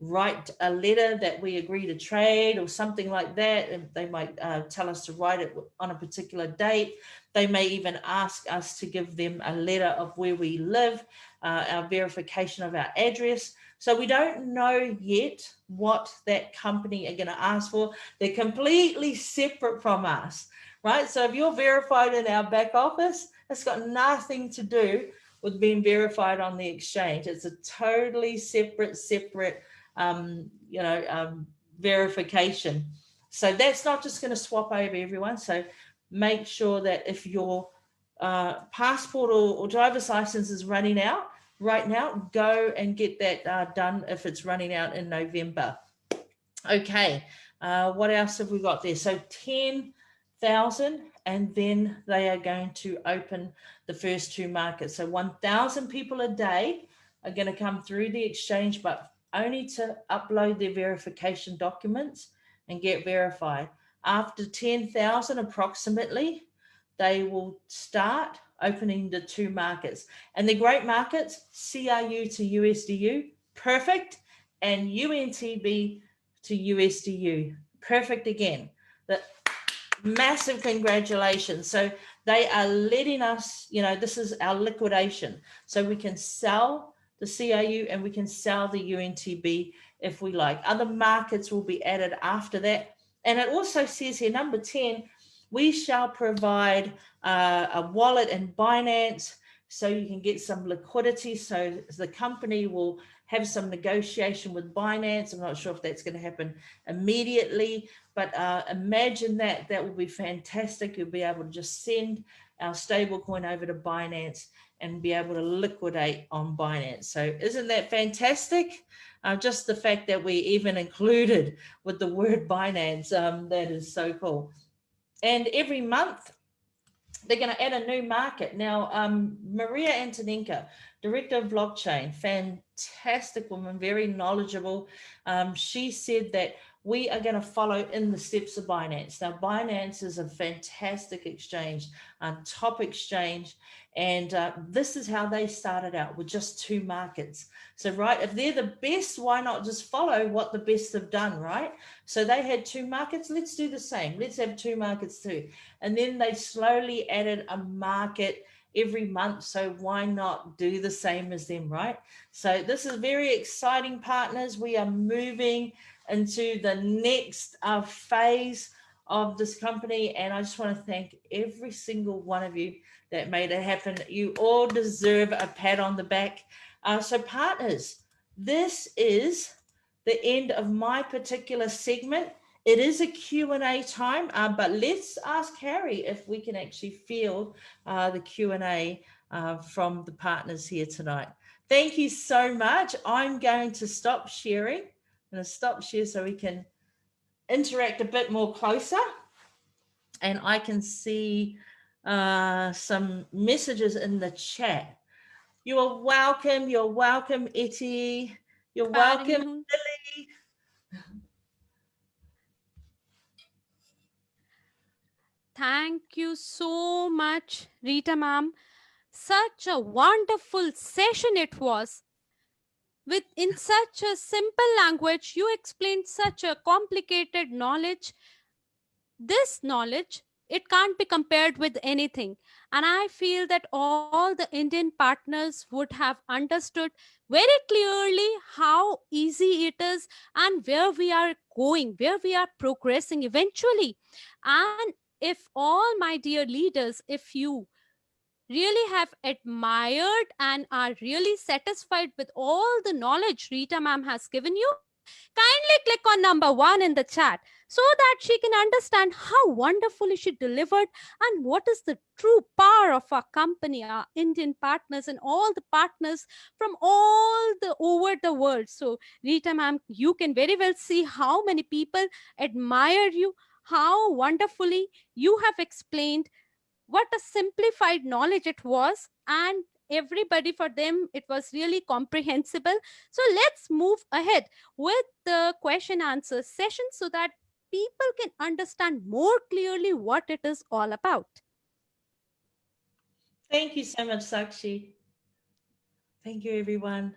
write a letter that we agree to trade or something like that. And they might tell us to write it on a particular date. They may even ask us to give them a letter of where we live, our verification of our address. So we don't know yet what that company are going to ask for. They're completely separate from us, right? So if you're verified in our back office, it's got nothing to do with being verified on the exchange. It's a totally separate verification. So that's not just going to swap over everyone. So make sure that if your passport or driver's license is running out right now, go and get that done if it's running out in November. Okay, what else have we got there? So 10,000, and then they are going to open the first 2 markets. So 1,000 people a day are going to come through the exchange, but only to upload their verification documents and get verified. After 10,000 approximately, they will start opening the 2 markets. And the great markets, CRU to USDU, perfect, and UNTB to USDU. Perfect again. The massive congratulations. So they are letting us, this is our liquidation. So we can sell the CRU and we can sell the UNTB if we like. Other markets will be added after that. And it also says here, number 10, we shall provide a wallet and Binance so you can get some liquidity. So the company will have some negotiation with Binance. I'm not sure if that's going to happen immediately, but imagine that will be fantastic. You'll be able to just send our stable coin over to Binance and be able to liquidate on Binance. So isn't that fantastic? Just the fact that we even included with the word Binance, that is so cool. And every month, they're going to add a new market. Now, Maria Antonenko, Director of Blockchain, fantastic woman, very knowledgeable. She said that we are going to follow in the steps of Binance. Now, Binance is a fantastic exchange, top exchange, and this is how they started out with just 2 markets. So, right, if they're the best, why not just follow what the best have done, right? So they had 2 markets. Let's do the same. Let's have 2 markets too. And then they slowly added a market every month. So why not do the same as them, right? So this is very exciting, partners. We are moving into the next phase of this company. And I just want to thank every single one of you that made it happen. You all deserve a pat on the back. So partners, this is the end of my particular segment. It is a Q&A time, but let's ask Harry if we can actually field the Q&A from the partners here tonight. Thank you so much. I'm going to stop sharing. I'm going to stop share so we can interact a bit more closer. And I can see some messages in the chat. You are welcome. You're welcome, Etty. You're welcome, Lily. Thank you so much, Rita ma'am. Such a wonderful session it was. With in such a simple language, you explained such a complicated knowledge. This knowledge, it can't be compared with anything. And I feel that all the Indian partners would have understood very clearly how easy it is and where we are going, where we are progressing eventually. And if all my dear leaders, if you really have admired and are really satisfied with all the knowledge Rita ma'am has given you, kindly click on number 1 in the chat so that she can understand how wonderfully she delivered and what is the true power of our company, our Indian partners, and all the partners from all the over the world. So, Rita ma'am, you can very well see how many people admire you, how wonderfully you have explained what a simplified knowledge it was, and everybody, for them it was really comprehensible. So let's move ahead with the question answer session so that people can understand more clearly what it is all about. Thank you so much, Sakshi. Thank you, everyone.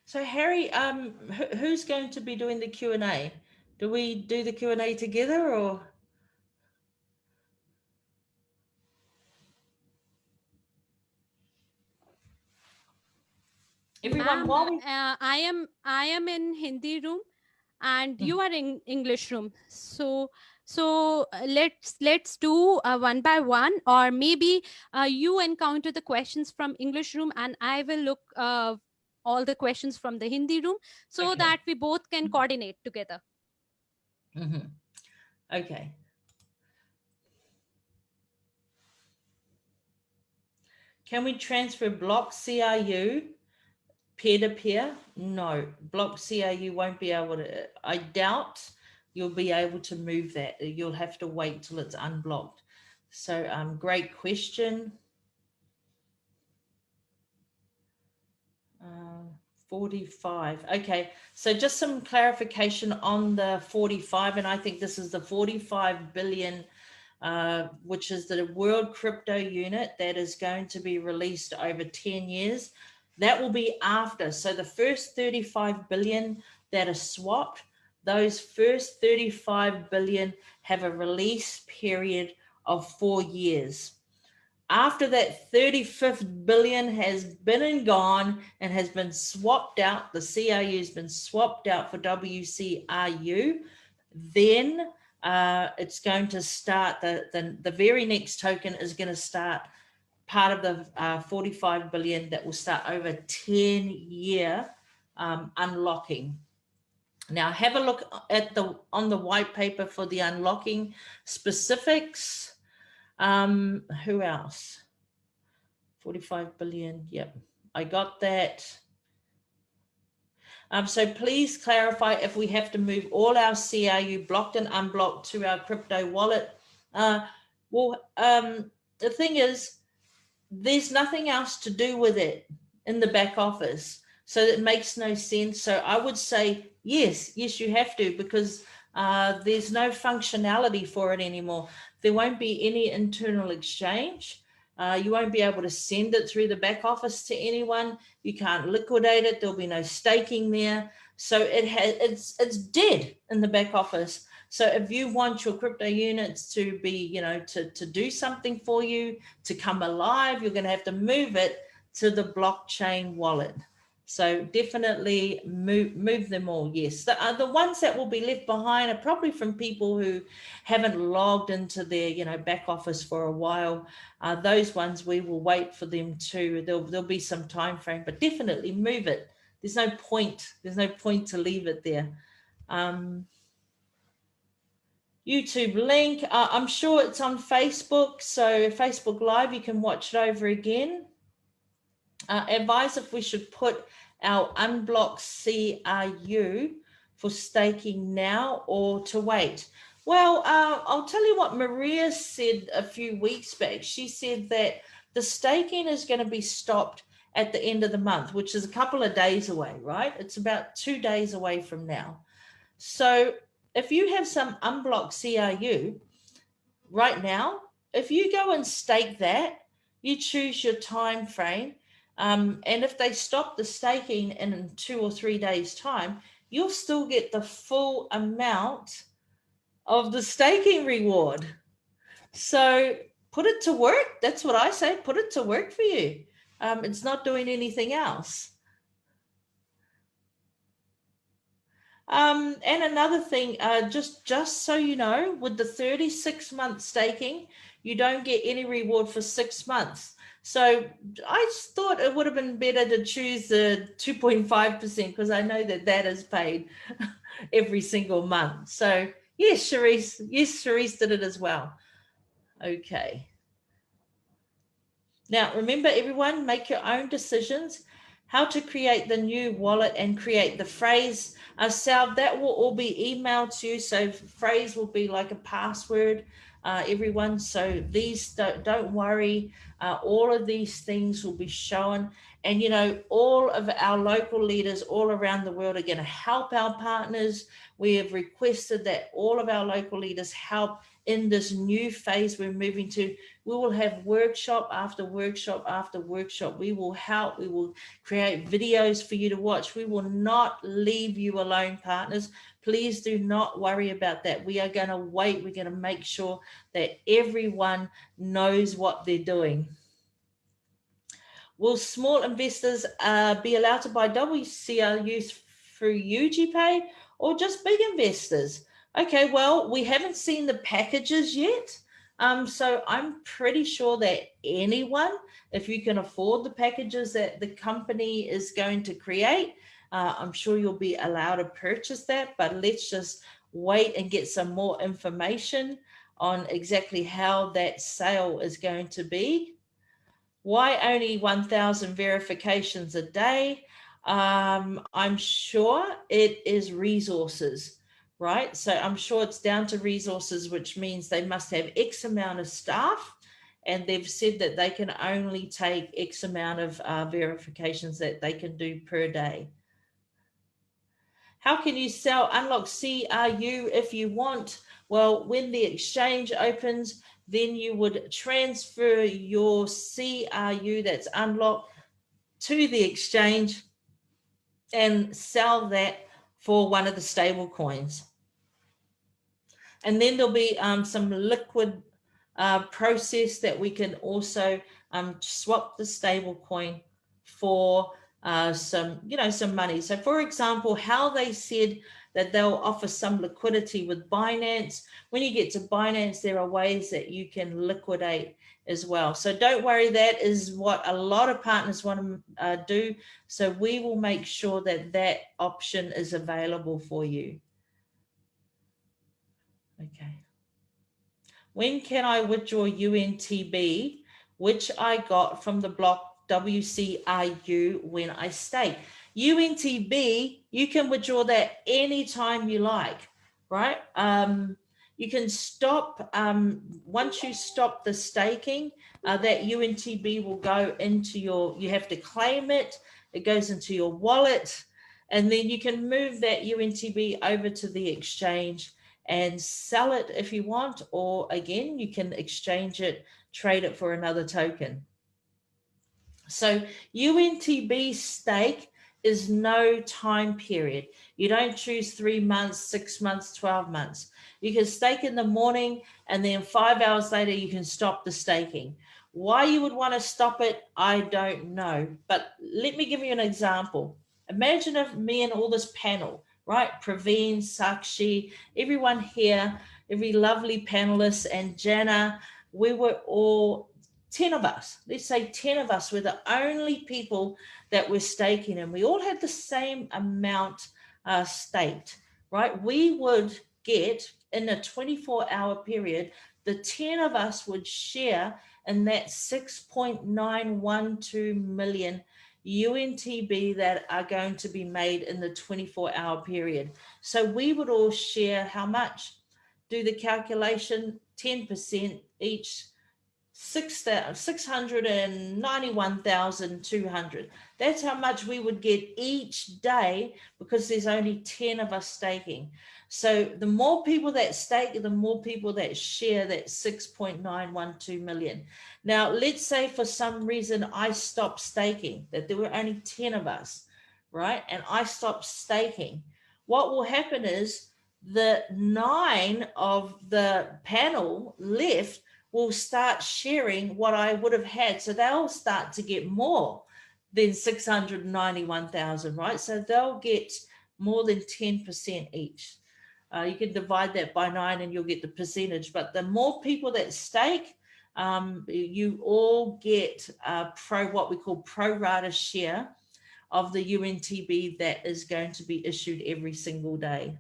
So Harry, who's going to be doing the Q&A? Do we do the Q&A together or? Everyone, Ma'am, while we... I am in Hindi room and Mm, you are in English room. So let's do one by one, or maybe you encounter the questions from English room and I will look all the questions from the Hindi room, so okay. that we both can coordinate together. Mm-hmm. Okay. Can we transfer block CRU peer-to-peer? No, block CRU won't be able to. I doubt you'll be able to move that. You'll have to wait till it's unblocked. So great question. 45. Okay, so just some clarification on the 45, and I think this is the 45 billion, which is the world crypto unit that is going to be released over 10 years. That will be after. So the first 35 billion that are swapped, those first 35 billion have a release period of 4 years. After that 35th billion has been and gone and has been swapped out, the CRU has been swapped out for WCRU, then it's going to start, the very next token is going to start part of the 45 billion that will start over 10-year unlocking. Now have a look at on the white paper for the unlocking specifics. Who else? 45 billion. Yep, I got that. So please clarify if we have to move all our CRU blocked and unblocked to our crypto wallet. The thing is, there's nothing else to do with it in the back office. So it makes no sense. So I would say, yes, you have to, because there's no functionality for it anymore. There won't be any internal exchange. You won't be able to send it through the back office to anyone. You can't liquidate it. There'll be no staking there. So it's dead in the back office. So if you want your crypto units to be, to do something for you, to come alive, you're going to have to move it to the blockchain wallet. So definitely move them all. Yes, the ones that will be left behind are probably from people who haven't logged into their back office for a while. Those ones we will wait for them to. There'll be some time frame, but definitely move it. There's no point. There's no point to leave it there. YouTube link. I'm sure it's on Facebook. So Facebook Live, you can watch it over again. Advise if we should put our unblocked CRU for staking now or to wait. Well, I'll tell you what Maria said a few weeks back. She said that the staking is going to be stopped at the end of the month, which is a couple of days away, right? It's about 2 days away from now. So if you have some unblocked CRU right now, if you go and stake that, you choose your time frame, and if they stop the staking in 2 or 3 days time, you'll still get the full amount of the staking reward. So put it to work. That's what I say. Put it to work for you. It's not doing anything else. And another thing, just so you know, with the 36-month staking, you don't get any reward for 6 months. So I thought it would have been better to choose the 2.5%, because I know that is paid every single month. So yes, Charisse did it as well. Okay. Now, remember, everyone, make your own decisions. How to create the new wallet and create the phrase. Sal, that will all be emailed to you. So phrase will be like a password, everyone. So these, don't worry. All of these things will be shown. And, all of our local leaders all around the world are going to help our partners. We have requested that all of our local leaders help in this new phase we're moving to. We will have workshop after workshop after workshop. We will help. We will create videos for you to watch. We will not leave you alone, partners. Please do not worry about that. We are going to wait. We're going to make sure that everyone knows what they're doing. Will small investors be allowed to buy WCRUs through UGPay or just big investors? Okay, well, we haven't seen the packages yet. So I'm pretty sure that anyone, if you can afford the packages that the company is going to create, I'm sure you'll be allowed to purchase that, but let's just wait and get some more information on exactly how that sale is going to be. Why only 1,000 verifications a day? I'm sure it is resources, right? So I'm sure it's down to resources, which means they must have X amount of staff, and they've said that they can only take X amount of verifications that they can do per day. How can you sell unlock CRU if you want? Well, when the exchange opens, then you would transfer your CRU that's unlocked to the exchange and sell that for one of the stable coins. And then there'll be some liquid process that we can also swap the stable coin for some money. So for example, how they said that they'll offer some liquidity with Binance. When you get to Binance, there are ways that you can liquidate as well. So don't worry, that is what a lot of partners want to do. So we will make sure that that option is available for you. Okay. When can I withdraw UNTB, which I got from the block WCRU when I stake? UNTB, you can withdraw that anytime you like, right? You can stop, once you stop the staking, that UNTB will go into you have to claim it, it goes into your wallet, and then you can move that UNTB over to the exchange and sell it if you want, or again, you can exchange it, trade it for another token. So UNTB stake is no time period. You don't choose 3 months, 6 months, 12 months. You can stake in the morning and then 5 hours later you can stop the staking. Why you would want to stop it, I don't know. But let me give you an example. Imagine if me and all this panel, right? Praveen, Sakshi, everyone here, every lovely panelist, and Jana, we were all 10 of us, let's say 10 of us were the only people that were staking, and we all had the same amount staked, right? We would get in a 24-hour period, the 10 of us would share in that 6.912 million UNTB that are going to be made in the 24-hour period. So we would all share how much? Do the calculation, 10% each, 691,200. That's how much we would get each day, because there's only 10 of us staking. So the more people that stake, the more people that share that 6.912 million. Now, let's say for some reason I stopped staking, that there were only 10 of us, right? And I stopped staking. What will happen is the 9 of the panel left will start sharing what I would have had. So they'll start to get more than 691,000, right? So they'll get more than 10% each. You can divide that by 9 and you'll get the percentage. But the more people that stake, you all get what we call pro rata share of the UNTB that is going to be issued every single day.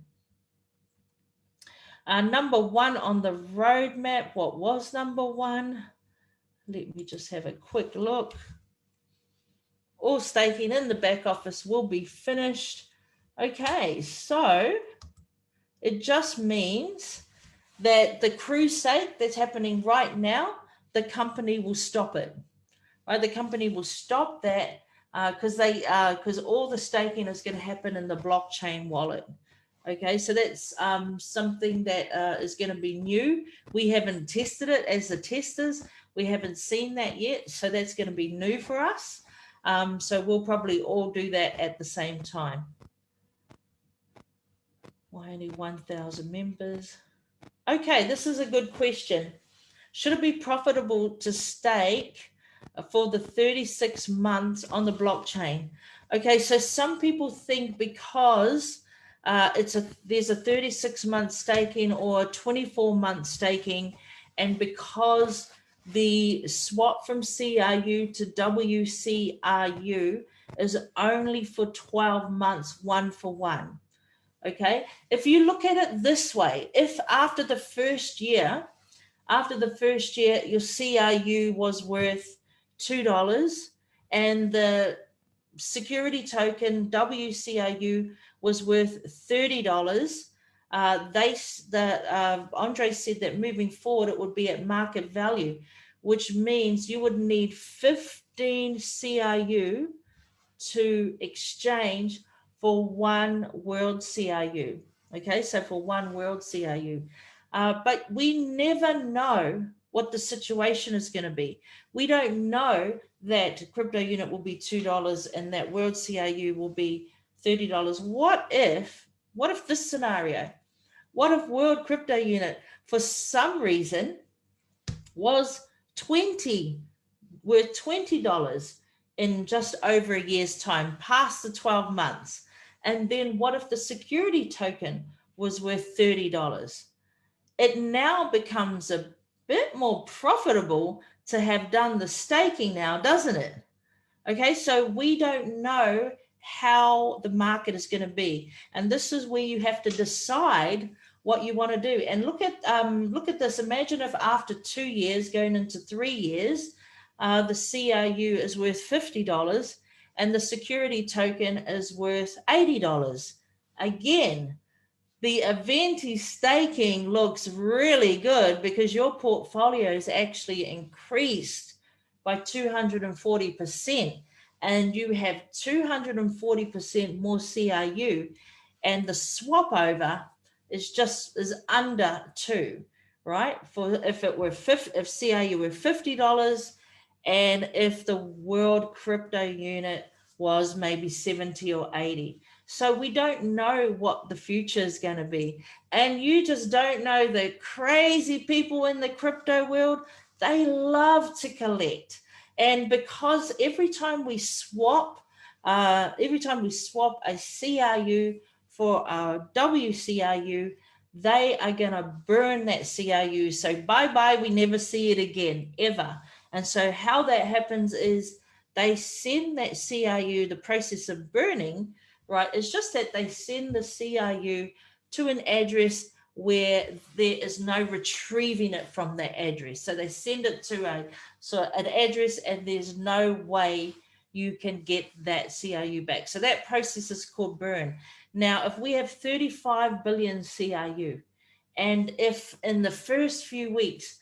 Number 1 on the roadmap, what was number 1? Let me just have a quick look. All staking in the back office will be finished. Okay, so it just means that the crusade that's happening right now, the company will stop it. Right, the company will stop that because all the staking is going to happen in the blockchain wallet. Okay, so that's something that is going to be new. We haven't tested it as the testers. We haven't seen that yet. So that's going to be new for us. So we'll probably all do that at the same time. Why only 1,000 members? Okay, this is a good question. Should it be profitable to stake for the 36 months on the blockchain. Okay, so some people think because there's a 36-month staking or 24-month staking, and because the swap from CRU to WCRU is only for 12 months, 1-for-1. Okay, if you look at it this way, if after the first year, your CRU was worth $2 and the security token WCRU was worth $30, Andre said that moving forward it would be at market value, which means you would need 15 CRU to exchange for one world CRU. Okay, so for one world CRU. But we never know what the situation is going to be. We don't know that crypto unit will be $2 and that world CRU will be $30. What if this scenario? What if world crypto unit for some reason was worth $20 in just over a year's time, past the 12 months? And then what if the security token was worth $30? It now becomes a bit more profitable to have done the staking now, doesn't it? Okay, so we don't know how the market is going to be, and this is where you have to decide what you want to do. And look at this. Imagine if after 2 years, going into 3 years, the CRU is worth $50 and the security token is worth $80. Again, the Aventi staking looks really good because your portfolio is actually increased by 240%, and you have 240% more CRU, and the swap over is under 2, right? For if CRU were $50 and if the world crypto unit was maybe 70 or 80. So we don't know what the future is going to be. And you just don't know the crazy people in the crypto world. They love to collect. And because every time we swap a CRU for a WCRU, they are going to burn that CRU. So bye-bye, we never see it again, ever. And so how that happens is they send that CRU, the process of burning, right, it's just that they send the CRU to an address where there is no retrieving it from that address. So they send it to an address and there's no way you can get that CRU back. So that process is called burn. Now, if we have 35 billion CRU, and if in the first few weeks,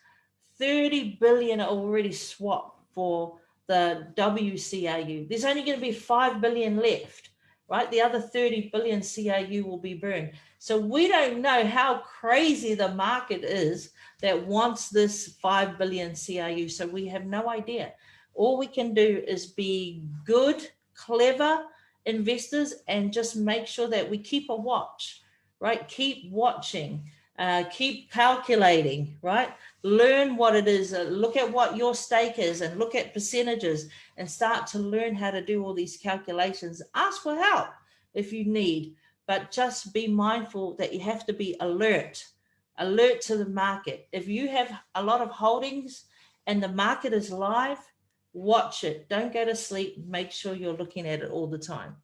30 billion are already swapped for the WCRU, there's only going to be 5 billion left, right? The other 30 billion CRU will be burned. So we don't know how crazy the market is that wants this 5 billion CRU. So we have no idea. All we can do is be good, clever investors and just make sure that we keep a watch, right? Keep watching, keep calculating, right? Learn what it is, look at what your stake is and look at percentages and start to learn how to do all these calculations. Ask for help if you need, but just be mindful that you have to be alert to the market. If you have a lot of holdings and the market is live, watch it. Don't go to sleep. Make sure you're looking at it all the time.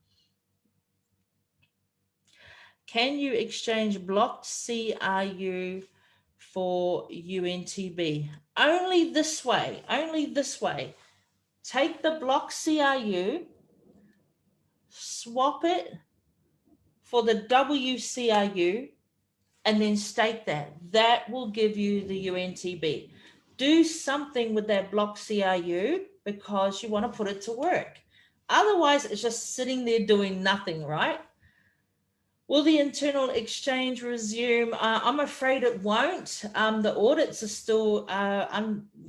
Can you exchange blocked CRU for UNTB? Only this way, only this way. Take the blocked CRU, swap it for the WCRU, and then stake that. That will give you the UNTB. Do something with that block CRU because you want to put it to work. Otherwise, it's just sitting there doing nothing, right? Will the internal exchange resume? I'm afraid it won't. The audits are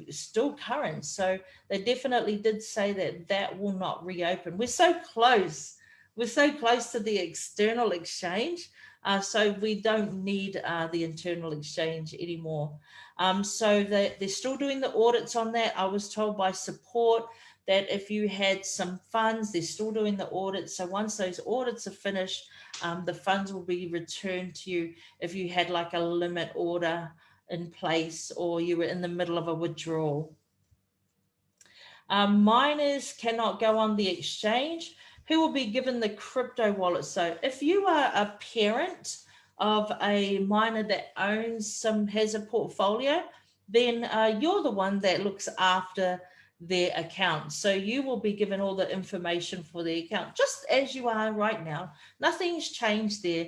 still current, so they definitely did say that will not reopen. We're so close. We're so close to the external exchange. So we don't need the internal exchange anymore. So they're still doing the audits on that. I was told by support that if you had some funds, they're still doing the audits. So once those audits are finished, the funds will be returned to you if you had like a limit order in place or you were in the middle of a withdrawal. Miners cannot go on the exchange. Who will be given the crypto wallet? So if you are a parent of a miner that has a portfolio, then you're the one that looks after their account. So you will be given all the information for the account, just as you are right now. Nothing's changed there,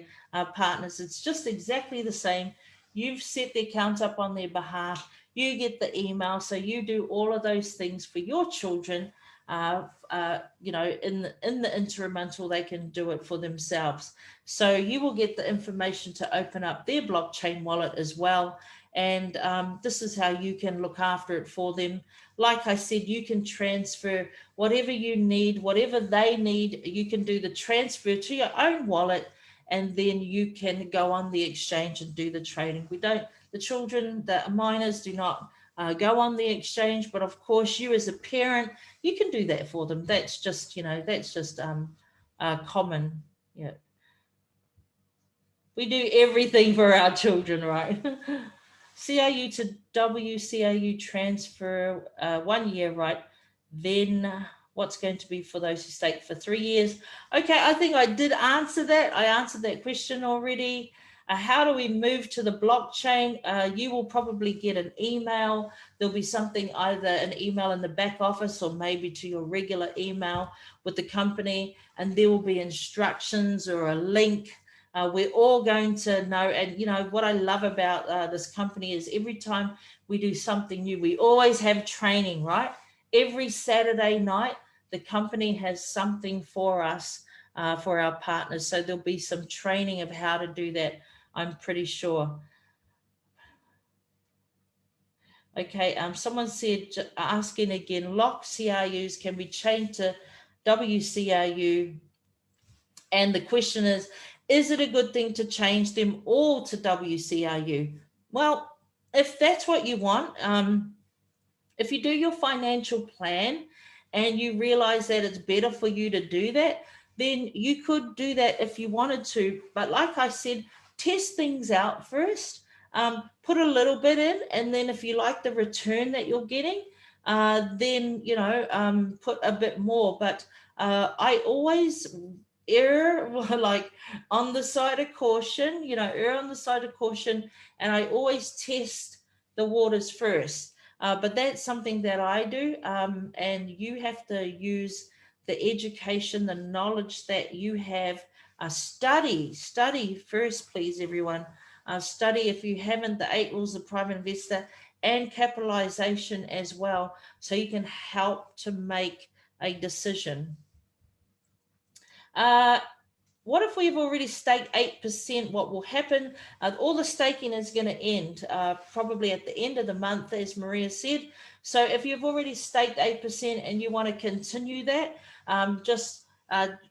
partners. It's just exactly the same. You've set the account up on their behalf. You get the email, so you do all of those things for your children, you know, in the interim until they can do it for themselves. So you will get the information to open up their blockchain wallet as well. And this is how you can look after it for them. Like I said, you can transfer whatever you need, whatever they need. You can do the transfer to your own wallet, and then you can go on the exchange and do the trading. The children, the miners do not go on the exchange, but of course you as a parent, you can do that for them. That's just, you know, that's just common. Yeah. We do everything for our children, right? CRU to WCRU transfer 1 year, right? Then what's going to be for those who stake for 3 years? Okay, I think I did answer that. I answered that question already. How do we move to the blockchain? You will probably get an email. There'll be something, either an email in the back office or maybe to your regular email with the company, and there will be instructions or a link. We're all going to know, and you know what I love about this company is every time we do something new, we always have training, right? Every Saturday night, the company has something for us, for our partners. So there'll be some training of how to do that, I'm pretty sure. Okay, someone said, asking again, lock CRUs can be changed to WCRU. And the question is it a good thing to change them all to WCRU? Well, if that's what you want, if you do your financial plan and you realize that it's better for you to do that, then you could do that if you wanted to. But like I said, test things out first, put a little bit in, and then if you like the return that you're getting, then, you know, put a bit more. But I always err like on the side of caution, you know, err on the side of caution, and I always test the waters first. But that's something that I do, and you have to use the education, the knowledge that you have. Study first, please, everyone. Study, if you haven't, the 8 rules of private investor and capitalization as well, so you can help to make a decision. What if we've already staked 8%? What will happen? All the staking is going to end probably at the end of the month, as Maria said. So if you've already staked 8% and you want to continue that, just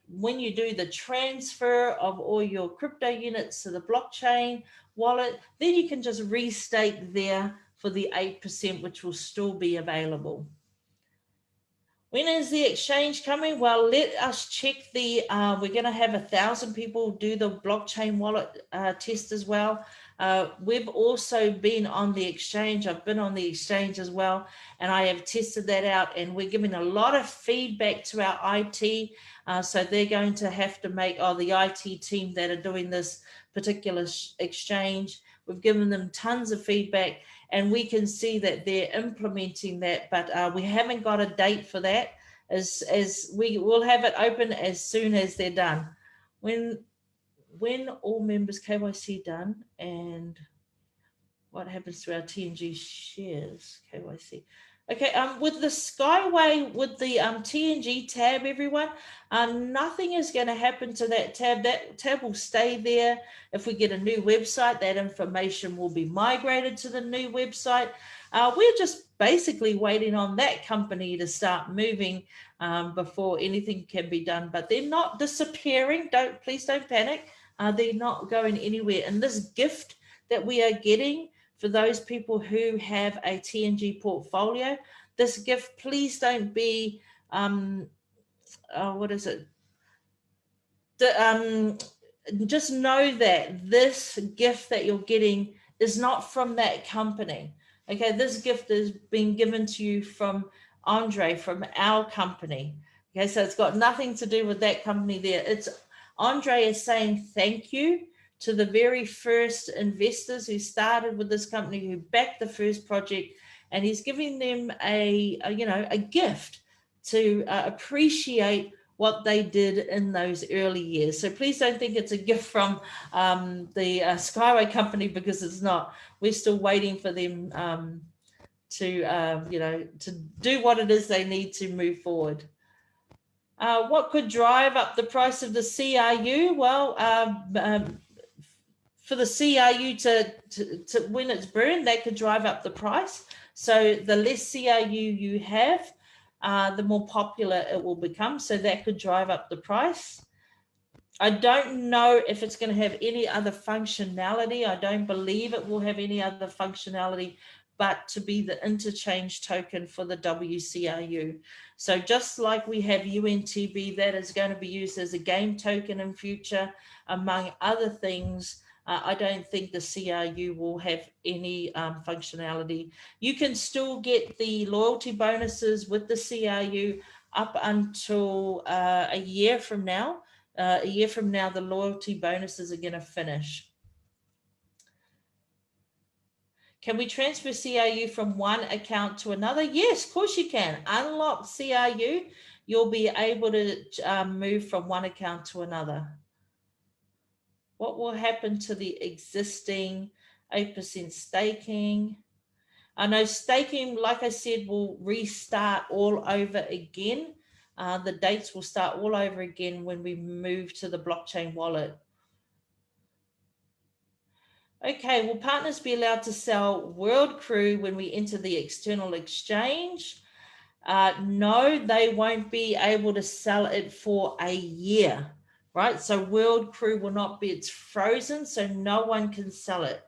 when you do the transfer of all your crypto units to the blockchain wallet, then you can just restake there for the 8%, which will still be available. When is the exchange coming? Well, let us check the, we're going to have 1,000 people do the blockchain wallet test as well. We've also been on the exchange. I've been on the exchange as well, and I have tested that out, and we're giving a lot of feedback to our IT. So they're going to have to make, the IT team that are doing this particular exchange, we've given them tons of feedback, and we can see that they're implementing that, but we haven't got a date for that. As we will have it open as soon as they're done. When all members KYC done, and what happens to our TNG shares KYC? Okay, with the Skyway, with the TNG tab, everyone, nothing is going to happen to that tab. That tab will stay there. If we get a new website, that information will be migrated to the new website. We're just basically waiting on that company to start moving before anything can be done, but they're not disappearing. Please don't panic. they're not going anywhere. And this gift that we are getting for those people who have a TNG portfolio, this gift, please don't be, what is it? Just know that this gift that you're getting is not from that company. Okay, this gift is being given to you from Andre, from our company. Okay, so it's got nothing to do with that company there. It's Andre is saying thank you to the very first investors who started with this company, who backed the first project, and he's giving them a gift to appreciate what they did in those early years. So please don't think it's a gift from the Skyway company, because it's not. We're still waiting for them to do what it is they need to move forward. What could drive up the price of the CRU? Well, for the CRU to when it's burned, that could drive up the price. So the less CRU you have, the more popular it will become. So that could drive up the price. I don't know if it's going to have any other functionality. I don't believe it will have any other functionality, but to be the interchange token for the WCRU. So just like we have UNTB, that is going to be used as a game token in future, among other things. I don't think the CRU will have any functionality. You can still get the loyalty bonuses with the CRU up until a year from now. A year from now, the loyalty bonuses are going to finish. Can we transfer CRU from one account to another? Yes, of course you can. Unlock CRU, you'll be able to move from one account to another. What will happen to the existing 8% staking? I know staking, like I said, will restart all over again. The dates will start all over again when we move to the blockchain wallet. Okay, will partners be allowed to sell Wcru when we enter the external exchange? No, they won't be able to sell it for a year, right? So Wcru will not be, it's frozen, so no one can sell it.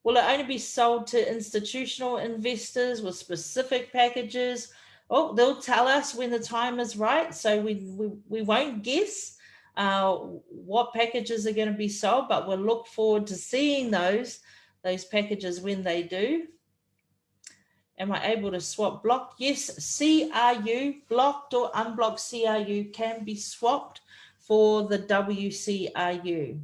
Will it only be sold to institutional investors with specific packages? Oh, they'll tell us when the time is right. So we won't guess what packages are going to be sold, but we'll look forward to seeing those packages when they do. Am I able to swap block? Yes, CRU, blocked or unblocked CRU, can be swapped for the WCRU.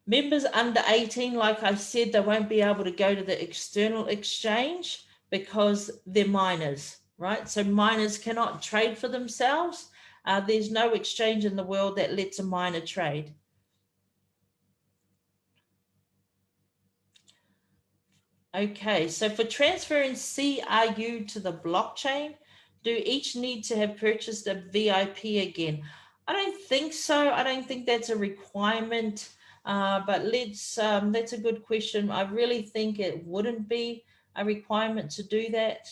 Members under 18, like I said, they won't be able to go to the external exchange because they're minors, right? So minors cannot trade for themselves. There's no exchange in the world that lets a minor trade. Okay, so for transferring CRU to the blockchain, do each need to have purchased a VIP again? I don't think so. I don't think that's a requirement. But that's a good question. I really think it wouldn't be a requirement to do that.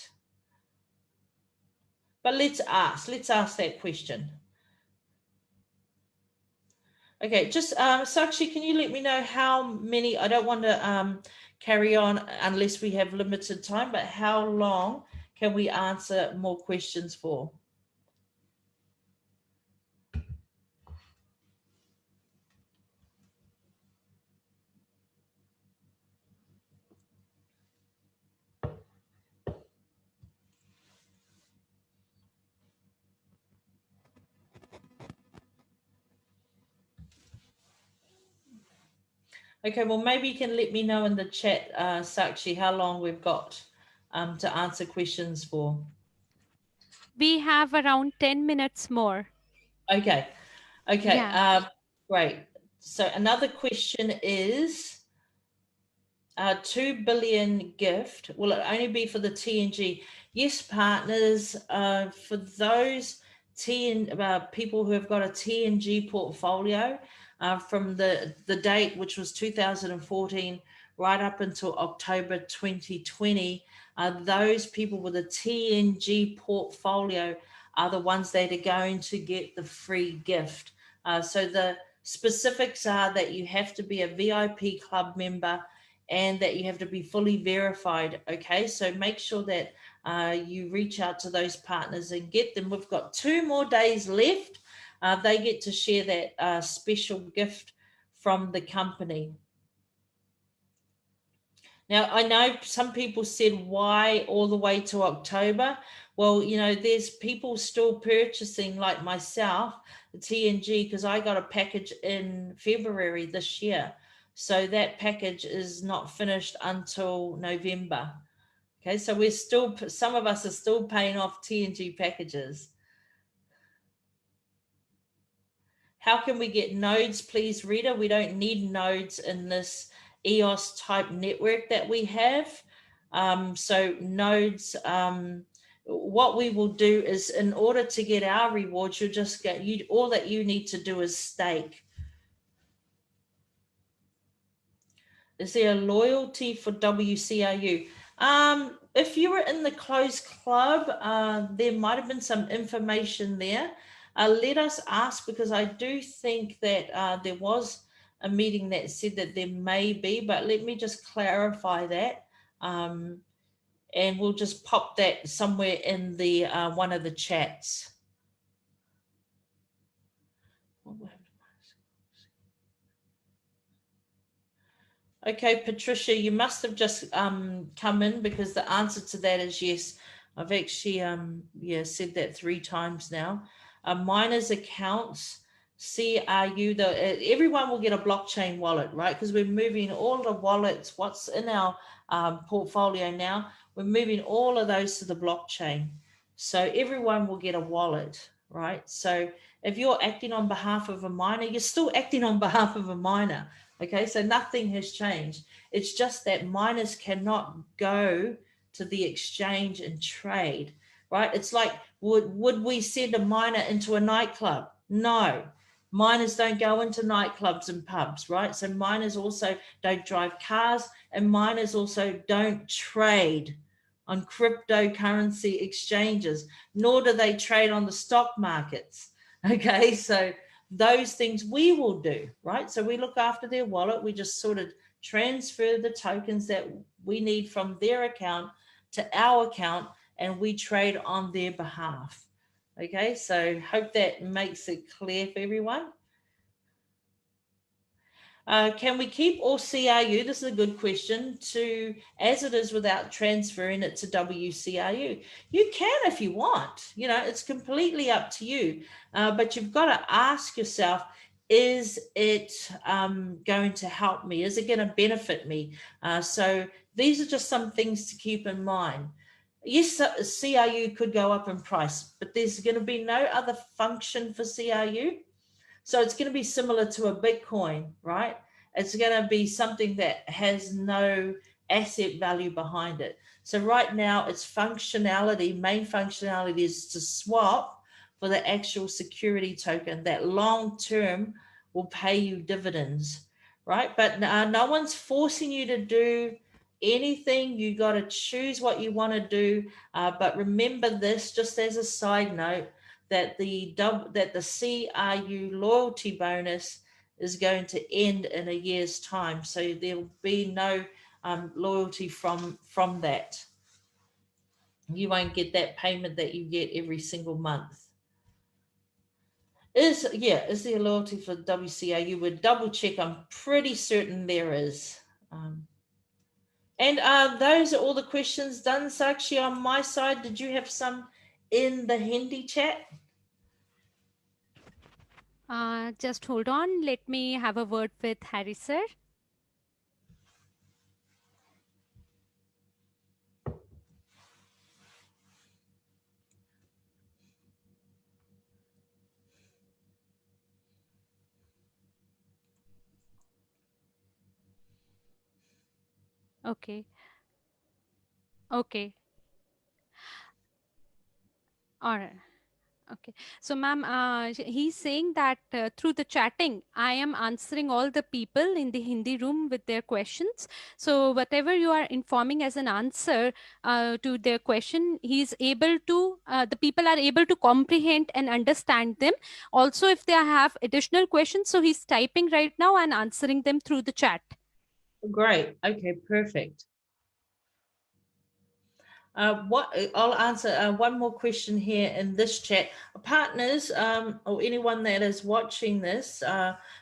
But let's ask that question. Okay, just Sakshi, can you let me know how many, I don't want to carry on unless we have limited time, but how long can we answer more questions for? Okay, well, maybe you can let me know in the chat, Sakshi, how long we've got to answer questions for. We have around 10 minutes more. Okay, okay, Yeah. great. So another question is, 2 billion gift, will it only be for the TNG? Yes, partners, for those people who have got a TNG portfolio from the date, which was 2014, right up until October 2020, those people with a TNG portfolio are the ones that are going to get the free gift. So the specifics are that you have to be a VIP club member and that you have to be fully verified. Okay, so make sure that you reach out to those partners and get them. We've got 2 more days left. They get to share that special gift from the company. Now, I know some people said, why all the way to October? Well, there's people still purchasing, like myself, the TNG, because I got a package in February this year. So that package is not finished until November. Okay, so some of us are still paying off TNG packages. How can we get nodes, please, Rita? We don't need nodes in this EOS type network that we have. So nodes, what we will do is, in order to get our rewards, you'll just get, all that you need to do is stake. Is there a loyalty for WCRU? If you were in the closed club, there might have been some information there. Let us ask, because I do think that there was a meeting that said that there may be, but let me just clarify that. And we'll just pop that somewhere in the one of the chats. Okay, Patricia, you must have just come in, because the answer to that is yes. I've actually said that 3 times now. Miners accounts, CRU, everyone will get a blockchain wallet, right? Because we're moving all the wallets, what's in our portfolio now, we're moving all of those to the blockchain. So everyone will get a wallet, right? So if you're acting on behalf of a miner, you're still acting on behalf of a miner. Okay, so nothing has changed. It's just that miners cannot go to the exchange and trade, right? It's like, would we send a miner into a nightclub? No. Miners don't go into nightclubs and pubs, right? So miners also don't drive cars, and miners also don't trade on cryptocurrency exchanges, nor do they trade on the stock markets. Okay, so those things we will do, right? So we look after their wallet. We just sort of transfer the tokens that we need from their account to our account, and we trade on their behalf. Okay, so hope that makes it clear for everyone. Can we keep all CRU? This is a good question. To as it is without transferring it to WCRU. You can if you want. It's completely up to you. But you've got to ask yourself: is it going to help me? Is it going to benefit me? So these are just some things to keep in mind. Yes, CRU could go up in price, but there's going to be no other function for CRU. So it's going to be similar to a Bitcoin, right? It's going to be something that has no asset value behind it. So right now, its functionality, main functionality, is to swap for the actual security token that long term will pay you dividends, right? But no one's forcing you to do anything. You got to choose what you want to do. But remember this, just as a side note, that the CRU loyalty bonus is going to end in a year's time. So there'll be no loyalty from that. You won't get that payment that you get every single month. Is there loyalty for WCRU? Would double check. I'm pretty certain there is. And those are all the questions done. Sakshi, on my side, did you have some in the Hindi chat? Just hold on. Let me have a word with Harry, sir. Okay. Okay. All right. Okay. So, ma'am, he's saying that through the chatting, I am answering all the people in the Hindi room with their questions. So, whatever you are informing as an answer to their question, the people are able to comprehend and understand them. Also, if they have additional questions, so he's typing right now and answering them through the chat. Great. Okay, perfect. I'll answer one more question here in this chat. Partners, or anyone that is watching this,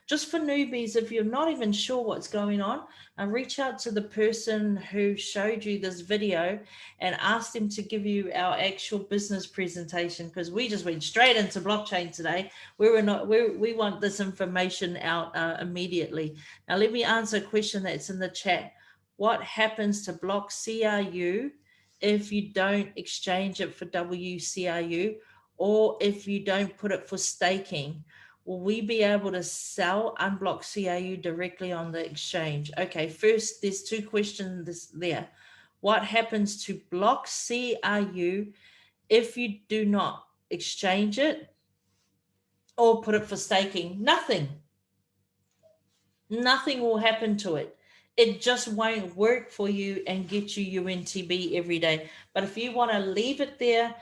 just for newbies, if you're not even sure what's going on, reach out to the person who showed you this video and ask them to give you our actual business presentation, because we just went straight into blockchain today. We want this information out immediately. Now, let me answer a question that's in the chat. What happens to block CRU if you don't exchange it for WCRU, or if you don't put it for staking? Will we be able to sell unblock CRU directly on the exchange? Okay, first, there's two questions there. What happens to block CRU if you do not exchange it or put it for staking? Nothing. Nothing will happen to it. It just won't work for you and get you UNTB every day. But if you want to leave it there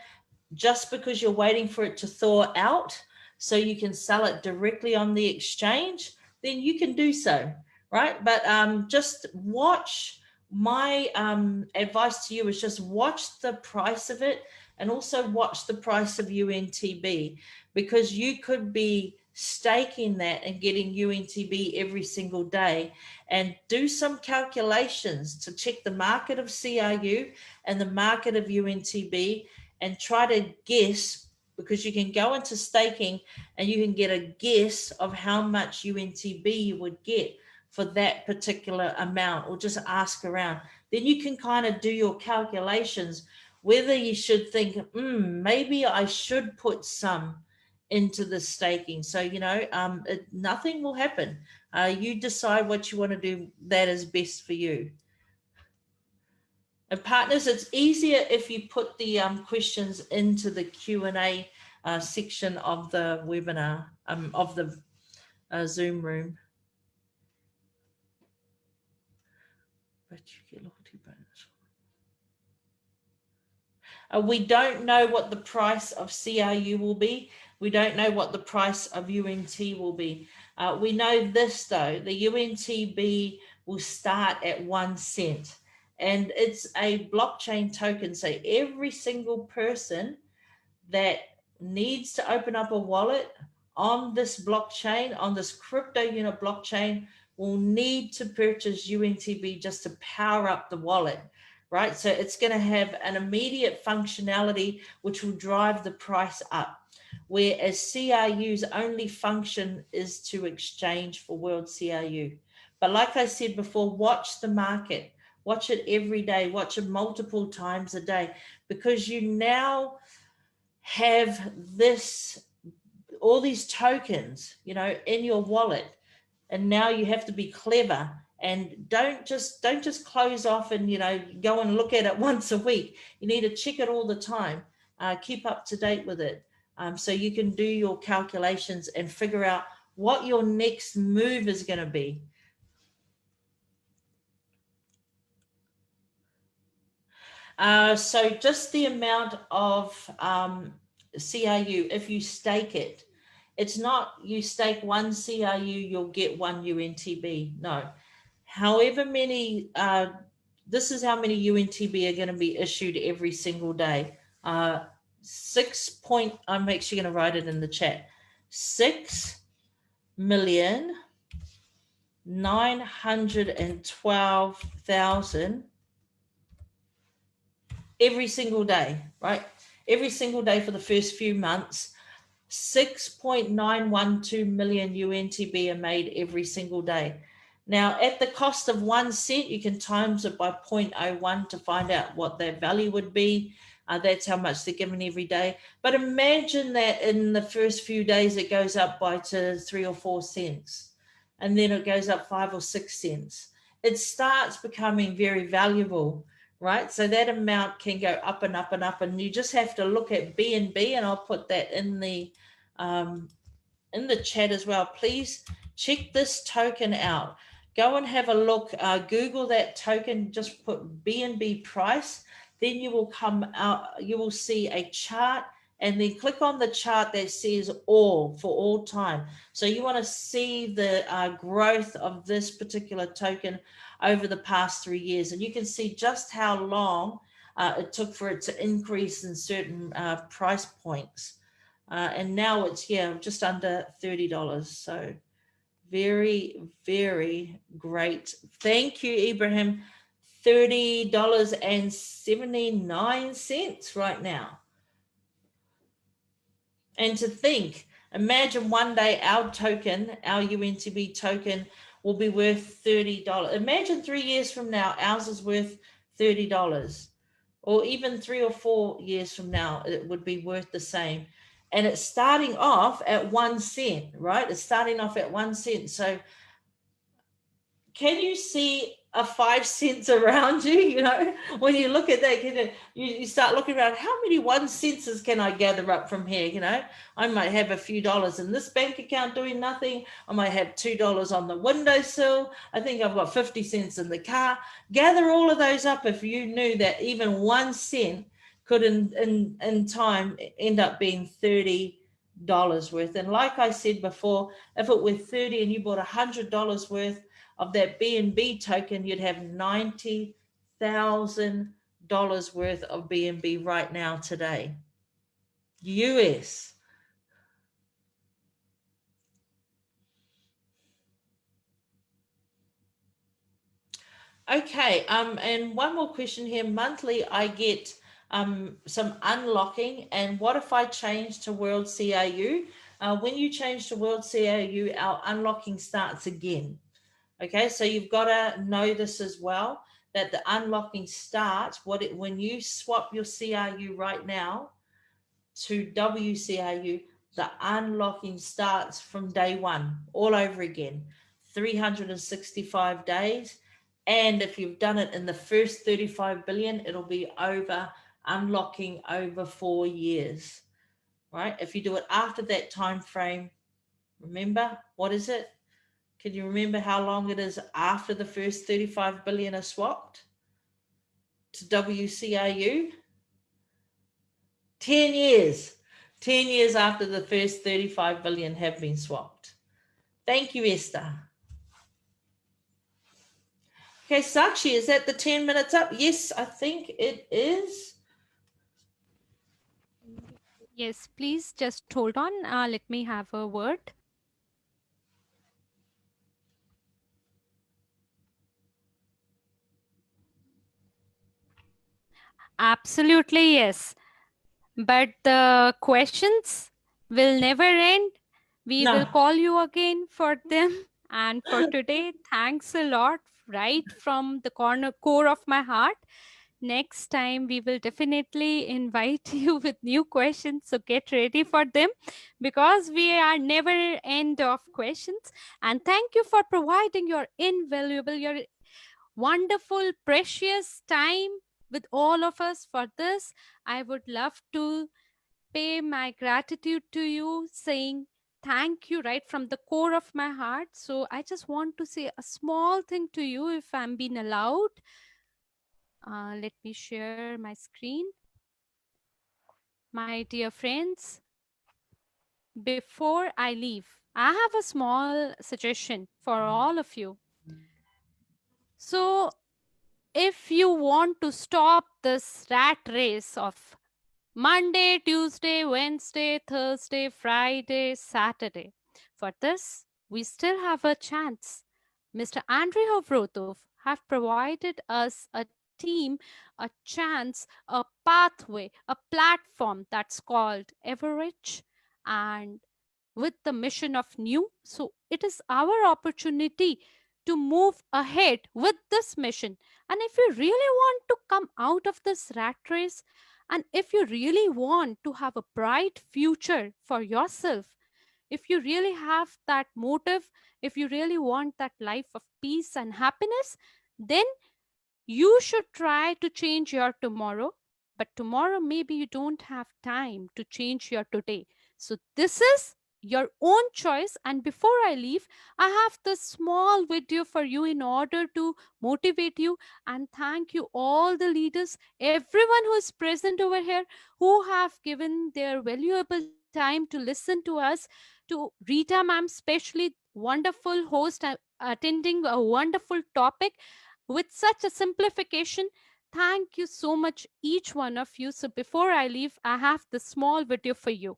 just because you're waiting for it to thaw out so you can sell it directly on the exchange, then you can do so, right? But just watch. My advice to you is just watch the price of it, and also watch the price of UNTB, because you could be staking that and getting UNTB every single day. And do some calculations to check the market of CRU and the market of UNTB, and try to guess, because you can go into staking and you can get a guess of how much UNTB you would get for that particular amount, or just ask around. Then you can kind of do your calculations whether you should think, maybe I should put some into the staking. So, nothing will happen. You decide what you want to do that is best for you. And partners, it's easier if you put the questions into the Q&A section of the webinar, of the Zoom room. But you get loyalty bonus. We don't know what the price of CRU will be. We don't know what the price of UNT will be. We know this though, the UNTB will start at 1 cent, and it's a blockchain token. So every single person that needs to open up a wallet on this blockchain, on this crypto unit blockchain, will need to purchase UNTB just to power up the wallet, right? So it's going to have an immediate functionality which will drive the price up, whereas CRU's only function is to exchange for World CRU. But like I said before, watch the market, watch it every day, watch it multiple times a day, because you now have all these tokens, in your wallet, and now you have to be clever, and don't just close off and go and look at it once a week. You need to check it all the time. Keep up to date with it, so you can do your calculations and figure out what your next move is going to be. So just the amount of CRU, if you stake it, it's not you stake 1 CRU, you'll get 1 UNTB. No. However many, this is how many UNTB are going to be issued every single day. I'm actually going to write it in the chat. 6,912,000 every single day, right? Every single day for the first few months. 6.912 million UNTB are made every single day. Now, at the cost of 1 cent, you can times it by 0.01 to find out what their value would be. That's how much they're given every day. But imagine that in the first few days, it goes up to 3 or 4 cents, and then it goes up 5 or 6 cents. It starts becoming very valuable, right? So that amount can go up and up and up, and you just have to look at BNB, and I'll put that in the chat as well. Please check this token out. Go and have a look. Google that token. Just put BNB price. Then you will come out. You will see a chart, and then click on the chart that says all for all time. So you want to see the growth of this particular token over the past 3 years, and you can see just how long it took for it to increase in certain price points. And now it's, yeah, just under $30. So very, very great. Thank you, Ibrahim. $30.79 right now. And to think, imagine one day our token, our UNTB token, will be worth $30. Imagine 3 years from now, ours is worth $30. Or even 3 or 4 years from now, it would be worth the same. And it's starting off at 1 cent, right? It's starting off at 1 cent. So can you see a 5 cents around you? You know, when you look at that, you start looking around, how many 1 cents can I gather up from here? You know, I might have a few dollars in this bank account doing nothing. I might have $2 on the windowsill. I think I've got 50 cents in the car. Gather all of those up if you knew that even 1 cent could in time end up being $30 worth. And like I said before, if it were 30 and you bought $100 worth of that BNB token, you'd have $90,000 worth of BNB right now today. US. Okay, and one more question here. Monthly, I get some unlocking, and what if I change to World CRU? When you change to World CRU, our unlocking starts again. Okay, so you've got to know this as well, that the unlocking starts when you swap your CRU right now to WCRU, the unlocking starts from day one, all over again, 365 days. And if you've done it in the first 35 billion, it'll be unlocking over 4 years, right? If you do it after that time frame, remember, what is it? Can you remember how long it is after the first 35 billion are swapped to WCRU? 10 years. 10 years after the first 35 billion have been swapped. Thank you, Esther. Okay, Sakshi, is that the 10 minutes up? Yes, I think it is. Yes, please just hold on. Let me have a word. Absolutely, yes. But the questions will never end. We No. will call you again for them. And for today, thanks a lot, right from the core of my heart. Next time, we will definitely invite you with new questions. So get ready for them because we are never end of questions. And thank you for providing your invaluable, your wonderful, precious time with all of us for this. I would love to pay my gratitude to you, saying thank you right from the core of my heart. So I just want to say a small thing to you, if I'm being allowed. Let me share my screen. My dear friends, before I leave, I have a small suggestion for all of you. So, if you want to stop this rat race of Monday, Tuesday, Wednesday, Thursday, Friday, Saturday, for this, we still have a chance. Mr. Andrei Hovrotov have provided us a team, a chance, a pathway, a platform that's called Everich, and with the mission of NEW. So it is our opportunity to move ahead with this mission. And if you really want to come out of this rat race, and if you really want to have a bright future for yourself, if you really have that motive, if you really want that life of peace and happiness, then You should try to change your tomorrow, but tomorrow maybe you don't have time to change your today. So this is your own choice. And before I leave, I have this small video for you in order to motivate you and thank you all the leaders, everyone who is present over here, who have given their valuable time to listen to us, to Rita ma'am, especially wonderful host attending a wonderful topic with such a simplification. Thank you so much, each one of you. So before I leave, I have the small video for you.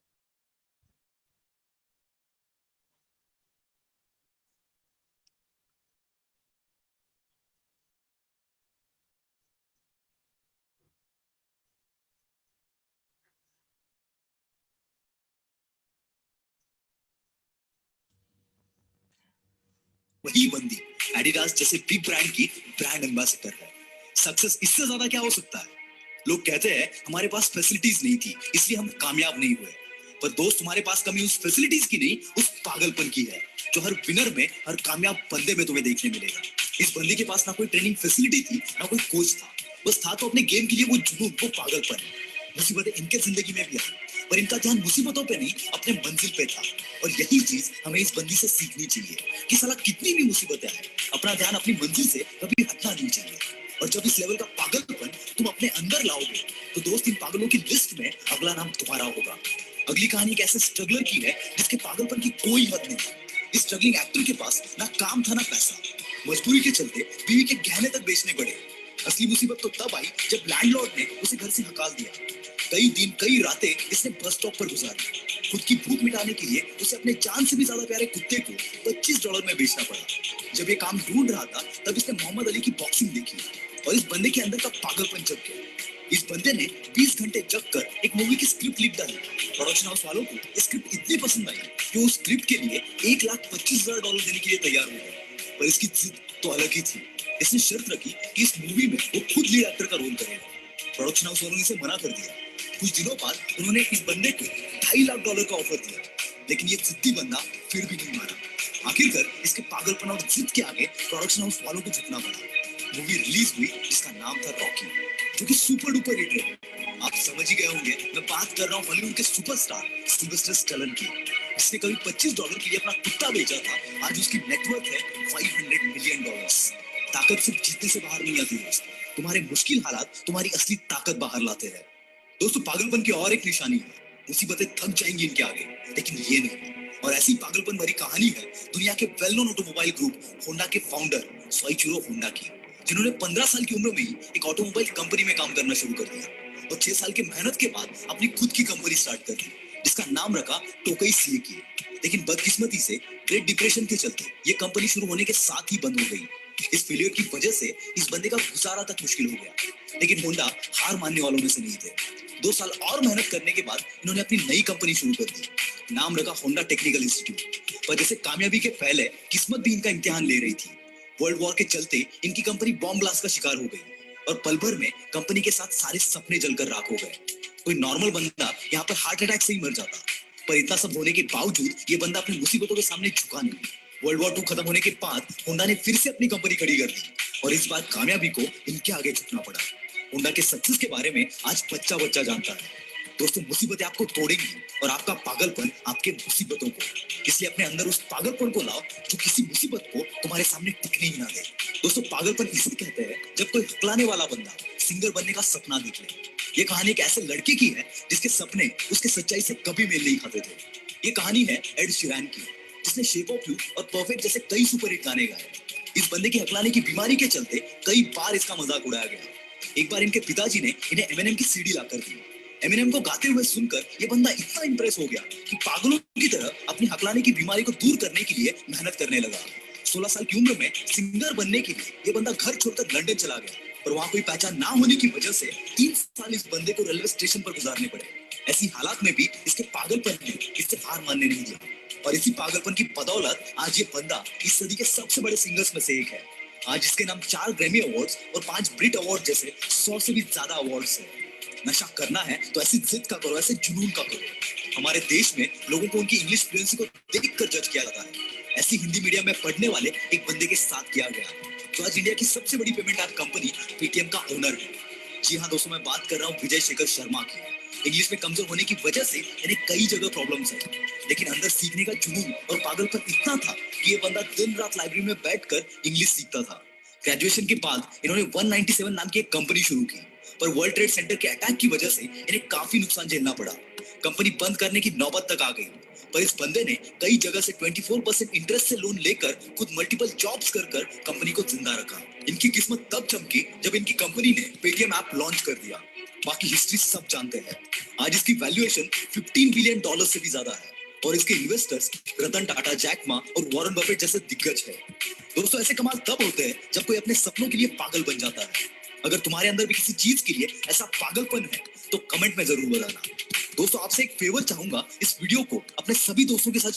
वही बंदी Adidas जैसे big brand की brand ambassador है। Success इससे ज्यादा क्या हो सकता है? लोग कहते हैं हमारे पास फैसिलिटीज नहीं थी इसलिए हम कामयाब नहीं हुए, पर दोस्त तुम्हारे पास कमी उस फैसिलिटीज की नहीं, उस पागलपन की है जो हर विनर में, हर कामयाब बंदे में तुम्हें देखने मिलेगा। इस बंदे के पास ना कोई ट्रेनिंग फैसिलिटी थी, ना कोई कोच था, बस था तो अपने गेम के लिए वो जुनून, वो पागलपन। मुसीबतें इनके जिंदगी में भी आई, पर इनका ध्यान मुसीबतों पे नहीं, अपने मंजिल पे था। और यही चीज हमें इस बंदी से सीखनी चाहिए कि साला कितनी भी मुसीबतें आए, अपना ध्यान अपनी मंजिल से कभी हटना नहीं चाहिए। और जब इस लेवल का पागलपन तुम अपने अंदर लाओगे तो दोस्त इन पागलों की लिस्ट में अगला नाम तुम्हारा होगा। अगली कहानी एक ऐसे स्ट्रगलर की है जिसके पागलपन की कोई हद नहीं। इस स्ट्रगलिंग एक्टर के पास ना काम था ना पैसा, मजबूरी के चलते बीवी के गहने तक बेचने पड़े। असली मुसीबत तो तब आई जब लैंडलॉर्ड ने उसे घर से हकाल दिया। कई दिन कई रातें इसने बस स्टॉप पर गुजारी। खुद की भूख मिटाने के लिए उसे अपने जान से भी ज्यादा प्यारे कुत्ते को $25 में बेचना पड़ा। जब ये काम ढूंढ रहा था तब इसने मोहम्मद अली की बॉक्सिंग देखी और इस बंदे के अंदर का पागलपन जग गया। इस बंदे ने 20 घंटे जग कर एक मूवी की स्क्रिप्ट लिख डाली। प्रोडक्शन हाउस वालों को स्क्रिप्ट इतनी पसंद आई कि वो स्क्रिप्ट के लिए $1,25,000 देने के लिए तैयार हो गए। पर इसकी जिद तो अलग ही थी। इसने शर्त रखी कि इस मूवी में वो खुद लीड एक्टर का रोल करेगा। प्रोडक्शन हाउस वालों ने इसे मना कर दिया। कुछ दिनों बाद उन्होंने इस बंदे को $2.5 लाख का ऑफर दिया, लेकिन ये जिद्दी बंदा फिर भी नहीं माना। आखिरकार इसके पागलपन और जिद के आगे प्रोडक्शन हाउस वालों को झुकना पड़ा। मूवी रिलीज हुई जिसका नाम था रॉकी, जो कि सुपर डुपर हिट रही। आप समझ ही गए होंगे मैं बात कर रहा हूँ हॉलीवुड के सुपरस्टार सिल्वेस्टर स्टैलोन की, जिसने कभी $25 के लिए अपना कुत्ता बेचा था। आज उसकी नेटवर्थ है $500 मिलियन। ताकत सिर्फ जीतने से बाहर नहीं आती दोस्त, तुम्हारे मुश्किल हालात तुम्हारी असली ताकत बाहर लाते हैं। दोस्तों पागलपन की और एक निशानी है, मुसीबतें थक जाएंगी इनके आगे, लेकिन ये नहीं। और ऐसी पागलपन भरी कहानी है दुनिया के well known automobile group Honda के फाउंडर सोइचिरो होंडा की, जिन्होंने 15 साल की उम्र में ही एक ऑटोमोबाइल कंपनी में काम करना शुरू कर दिया और 6 साल की मेहनत के बाद अपनी खुद की कंपनी स्टार्ट कर दी, जिसका नाम रखा टोकई सीएकी। लेकिन बदकिस्मती से ग्रेट डिप्रेशन के चलते ये कंपनी शुरू होने के साथ ही बंद हो गई। इस फेलियर की वजह से इस बंदे का गुजारा तक मुश्किल हो गया, लेकिन होंडा हार मानने वालों में से नहीं थे। 2 साल और मेहनत करने के बाद इन्होंने अपनी नई कंपनी शुरू कर दी, नाम रखा होंडा टेक्निकल इंस्टीट्यूट। पर जैसे कामयाबी के पहले किस्मत भी इनका इम्तिहान ले रही थी। वर्ल्ड वॉर के चलते इनकी कंपनी बॉम्ब ब्लास्ट का शिकार हो गई और पल भर में कंपनी के साथ सारे सपने जलकर राख हो गए। कोई नॉर्मल बंदा यहाँ पर हार्ट अटैक से ही मर जाता, पर इतना सब होने के बावजूद ये बंदा अपनी मुसीबतों के सामने झुका नहीं। वर्ल्ड वॉर 2 खत्म होने के बाद होंडा ने फिर से अपनी कंपनी खड़ी कर दी और इस बार कामयाबी को इनके आगे झुकना पड़ा। होंडा के सक्सेस के बारे में आज बच्चा बच्चा जानता है। दोस्तों मुसीबतें आपको तोड़ेंगी और आपका पागलपन आपके मुसीबतों को, इसलिए अपने अंदर उस पागलपन को लाओ जो किसी मुसीबत को तुम्हारे सामने टिकने ही ना दे। दोस्तों पागलपन इसे कहते हैं जब कोई हकलाने वाला बंदा सिंगर बनने का सपना देख ले। ये कहानी एक ऐसे लड़के की है जिसके सपने उसके सच्चाई से कभी मेल नहीं खाते थे। ये कहानी है एड शीरन की, जिसने शेप ऑफ यू और परफेक्ट जैसे कई सुपरहिट गाने गाए। इस बंदे के हकलाने की बीमारी के चलते कई बार इसका मजाक उड़ाया गया। एक बार इनके पिताजी ने इन्हें एमिनेम की सीडी लाकर दी। एमिनेम को गाते हुए सुनकर ये बंदा इतना इंप्रेस हो गया कि पागलों की तरह अपनी हकलाने की बीमारी को दूर करने के लिए मेहनत करने लगा। 16 साल की उम्र में सिंगर बनने के लिए ये बंदा घर छोड़कर लंदन चला गया, पर वहां कोई पहचान ना होने की वजह से 3 साल इस बंदे को रेलवे स्टेशन पर गुजारने पड़े। ऐसी हालात में भी इसके पागलपन ने इससे हार मानने नहीं दिया और इसी पागलपन की बदौलत आज ये बंदा इस सदी के सबसे बड़े सिंगर्स में से एक है। आज इसके नाम 4 ग्रैमी अवार्ड्स और 5 ब्रिट अवार्ड जैसे 100 से भी ज्यादा अवार्ड्स हैं। नशा करना है तो ऐसी जिद का करो, ऐसे जुनून का करो। हमारे देश में लोगों को उनकी इंग्लिश फ्लुएंसी को देखकर जज किया जाता है। ऐसी हिंदी मीडियम में पढ़ने वाले एक बंदे के साथ किया गया। तो आज इंडिया की सबसे बड़ी पेमेंट ऐप कंपनी पेटीएम का ओनर है। जी हाँ दोस्तों, मैं बात कर रहा हूँ विजय शेखर शर्मा की। इंग्लिश में कमजोर होने की वजह से इन्हें कई जगह प्रॉब्लम्स है, लेकिन अंदर सीखने का जुनून और पागलपन इतना था कि ये बंदा दिन रात लाइब्रेरी में बैठकर इंग्लिश सीखता था। ग्रेजुएशन के बाद इन्होंने 197 नाम की एक कंपनी शुरू की, पर वर्ल्ड ट्रेड सेंटर के अटैक की वजह से इन्हें काफी नुकसान झेलना पड़ा। कंपनी बंद करने की नौबत तक आ गई, पर इस बंदे ने कई जगह से 24% इंटरेस्ट से लोन लेकर खुद मल्टीपल जॉब्स कर कंपनी को जिंदा रखा। इनकी किस्मत तब चमकी जब इनकी कंपनी ने पेटीएम ऐप लॉन्च कर दिया। बाकी हिस्ट्री सब जानते हैं। आज इसकी वैल्यूएशन $15 बिलियन से भी ज्यादा है और इसके investors Ratan Tata, Jack Ma और वॉरेन बफेट जैसे दिग्गज है। दोस्तों, ऐसे कमाल तब होते हैं जब कोई अपने सपनों के लिए पागल बन जाता है। अगर तुम्हारे अंदर भी किसी चीज के लिए ऐसा पागलपन है तो कमेंट में जरूर बताना। दोस्तों, आपसे एक फेवर चाहूंगा, इस वीडियो को अपने सभी दोस्तों के साथ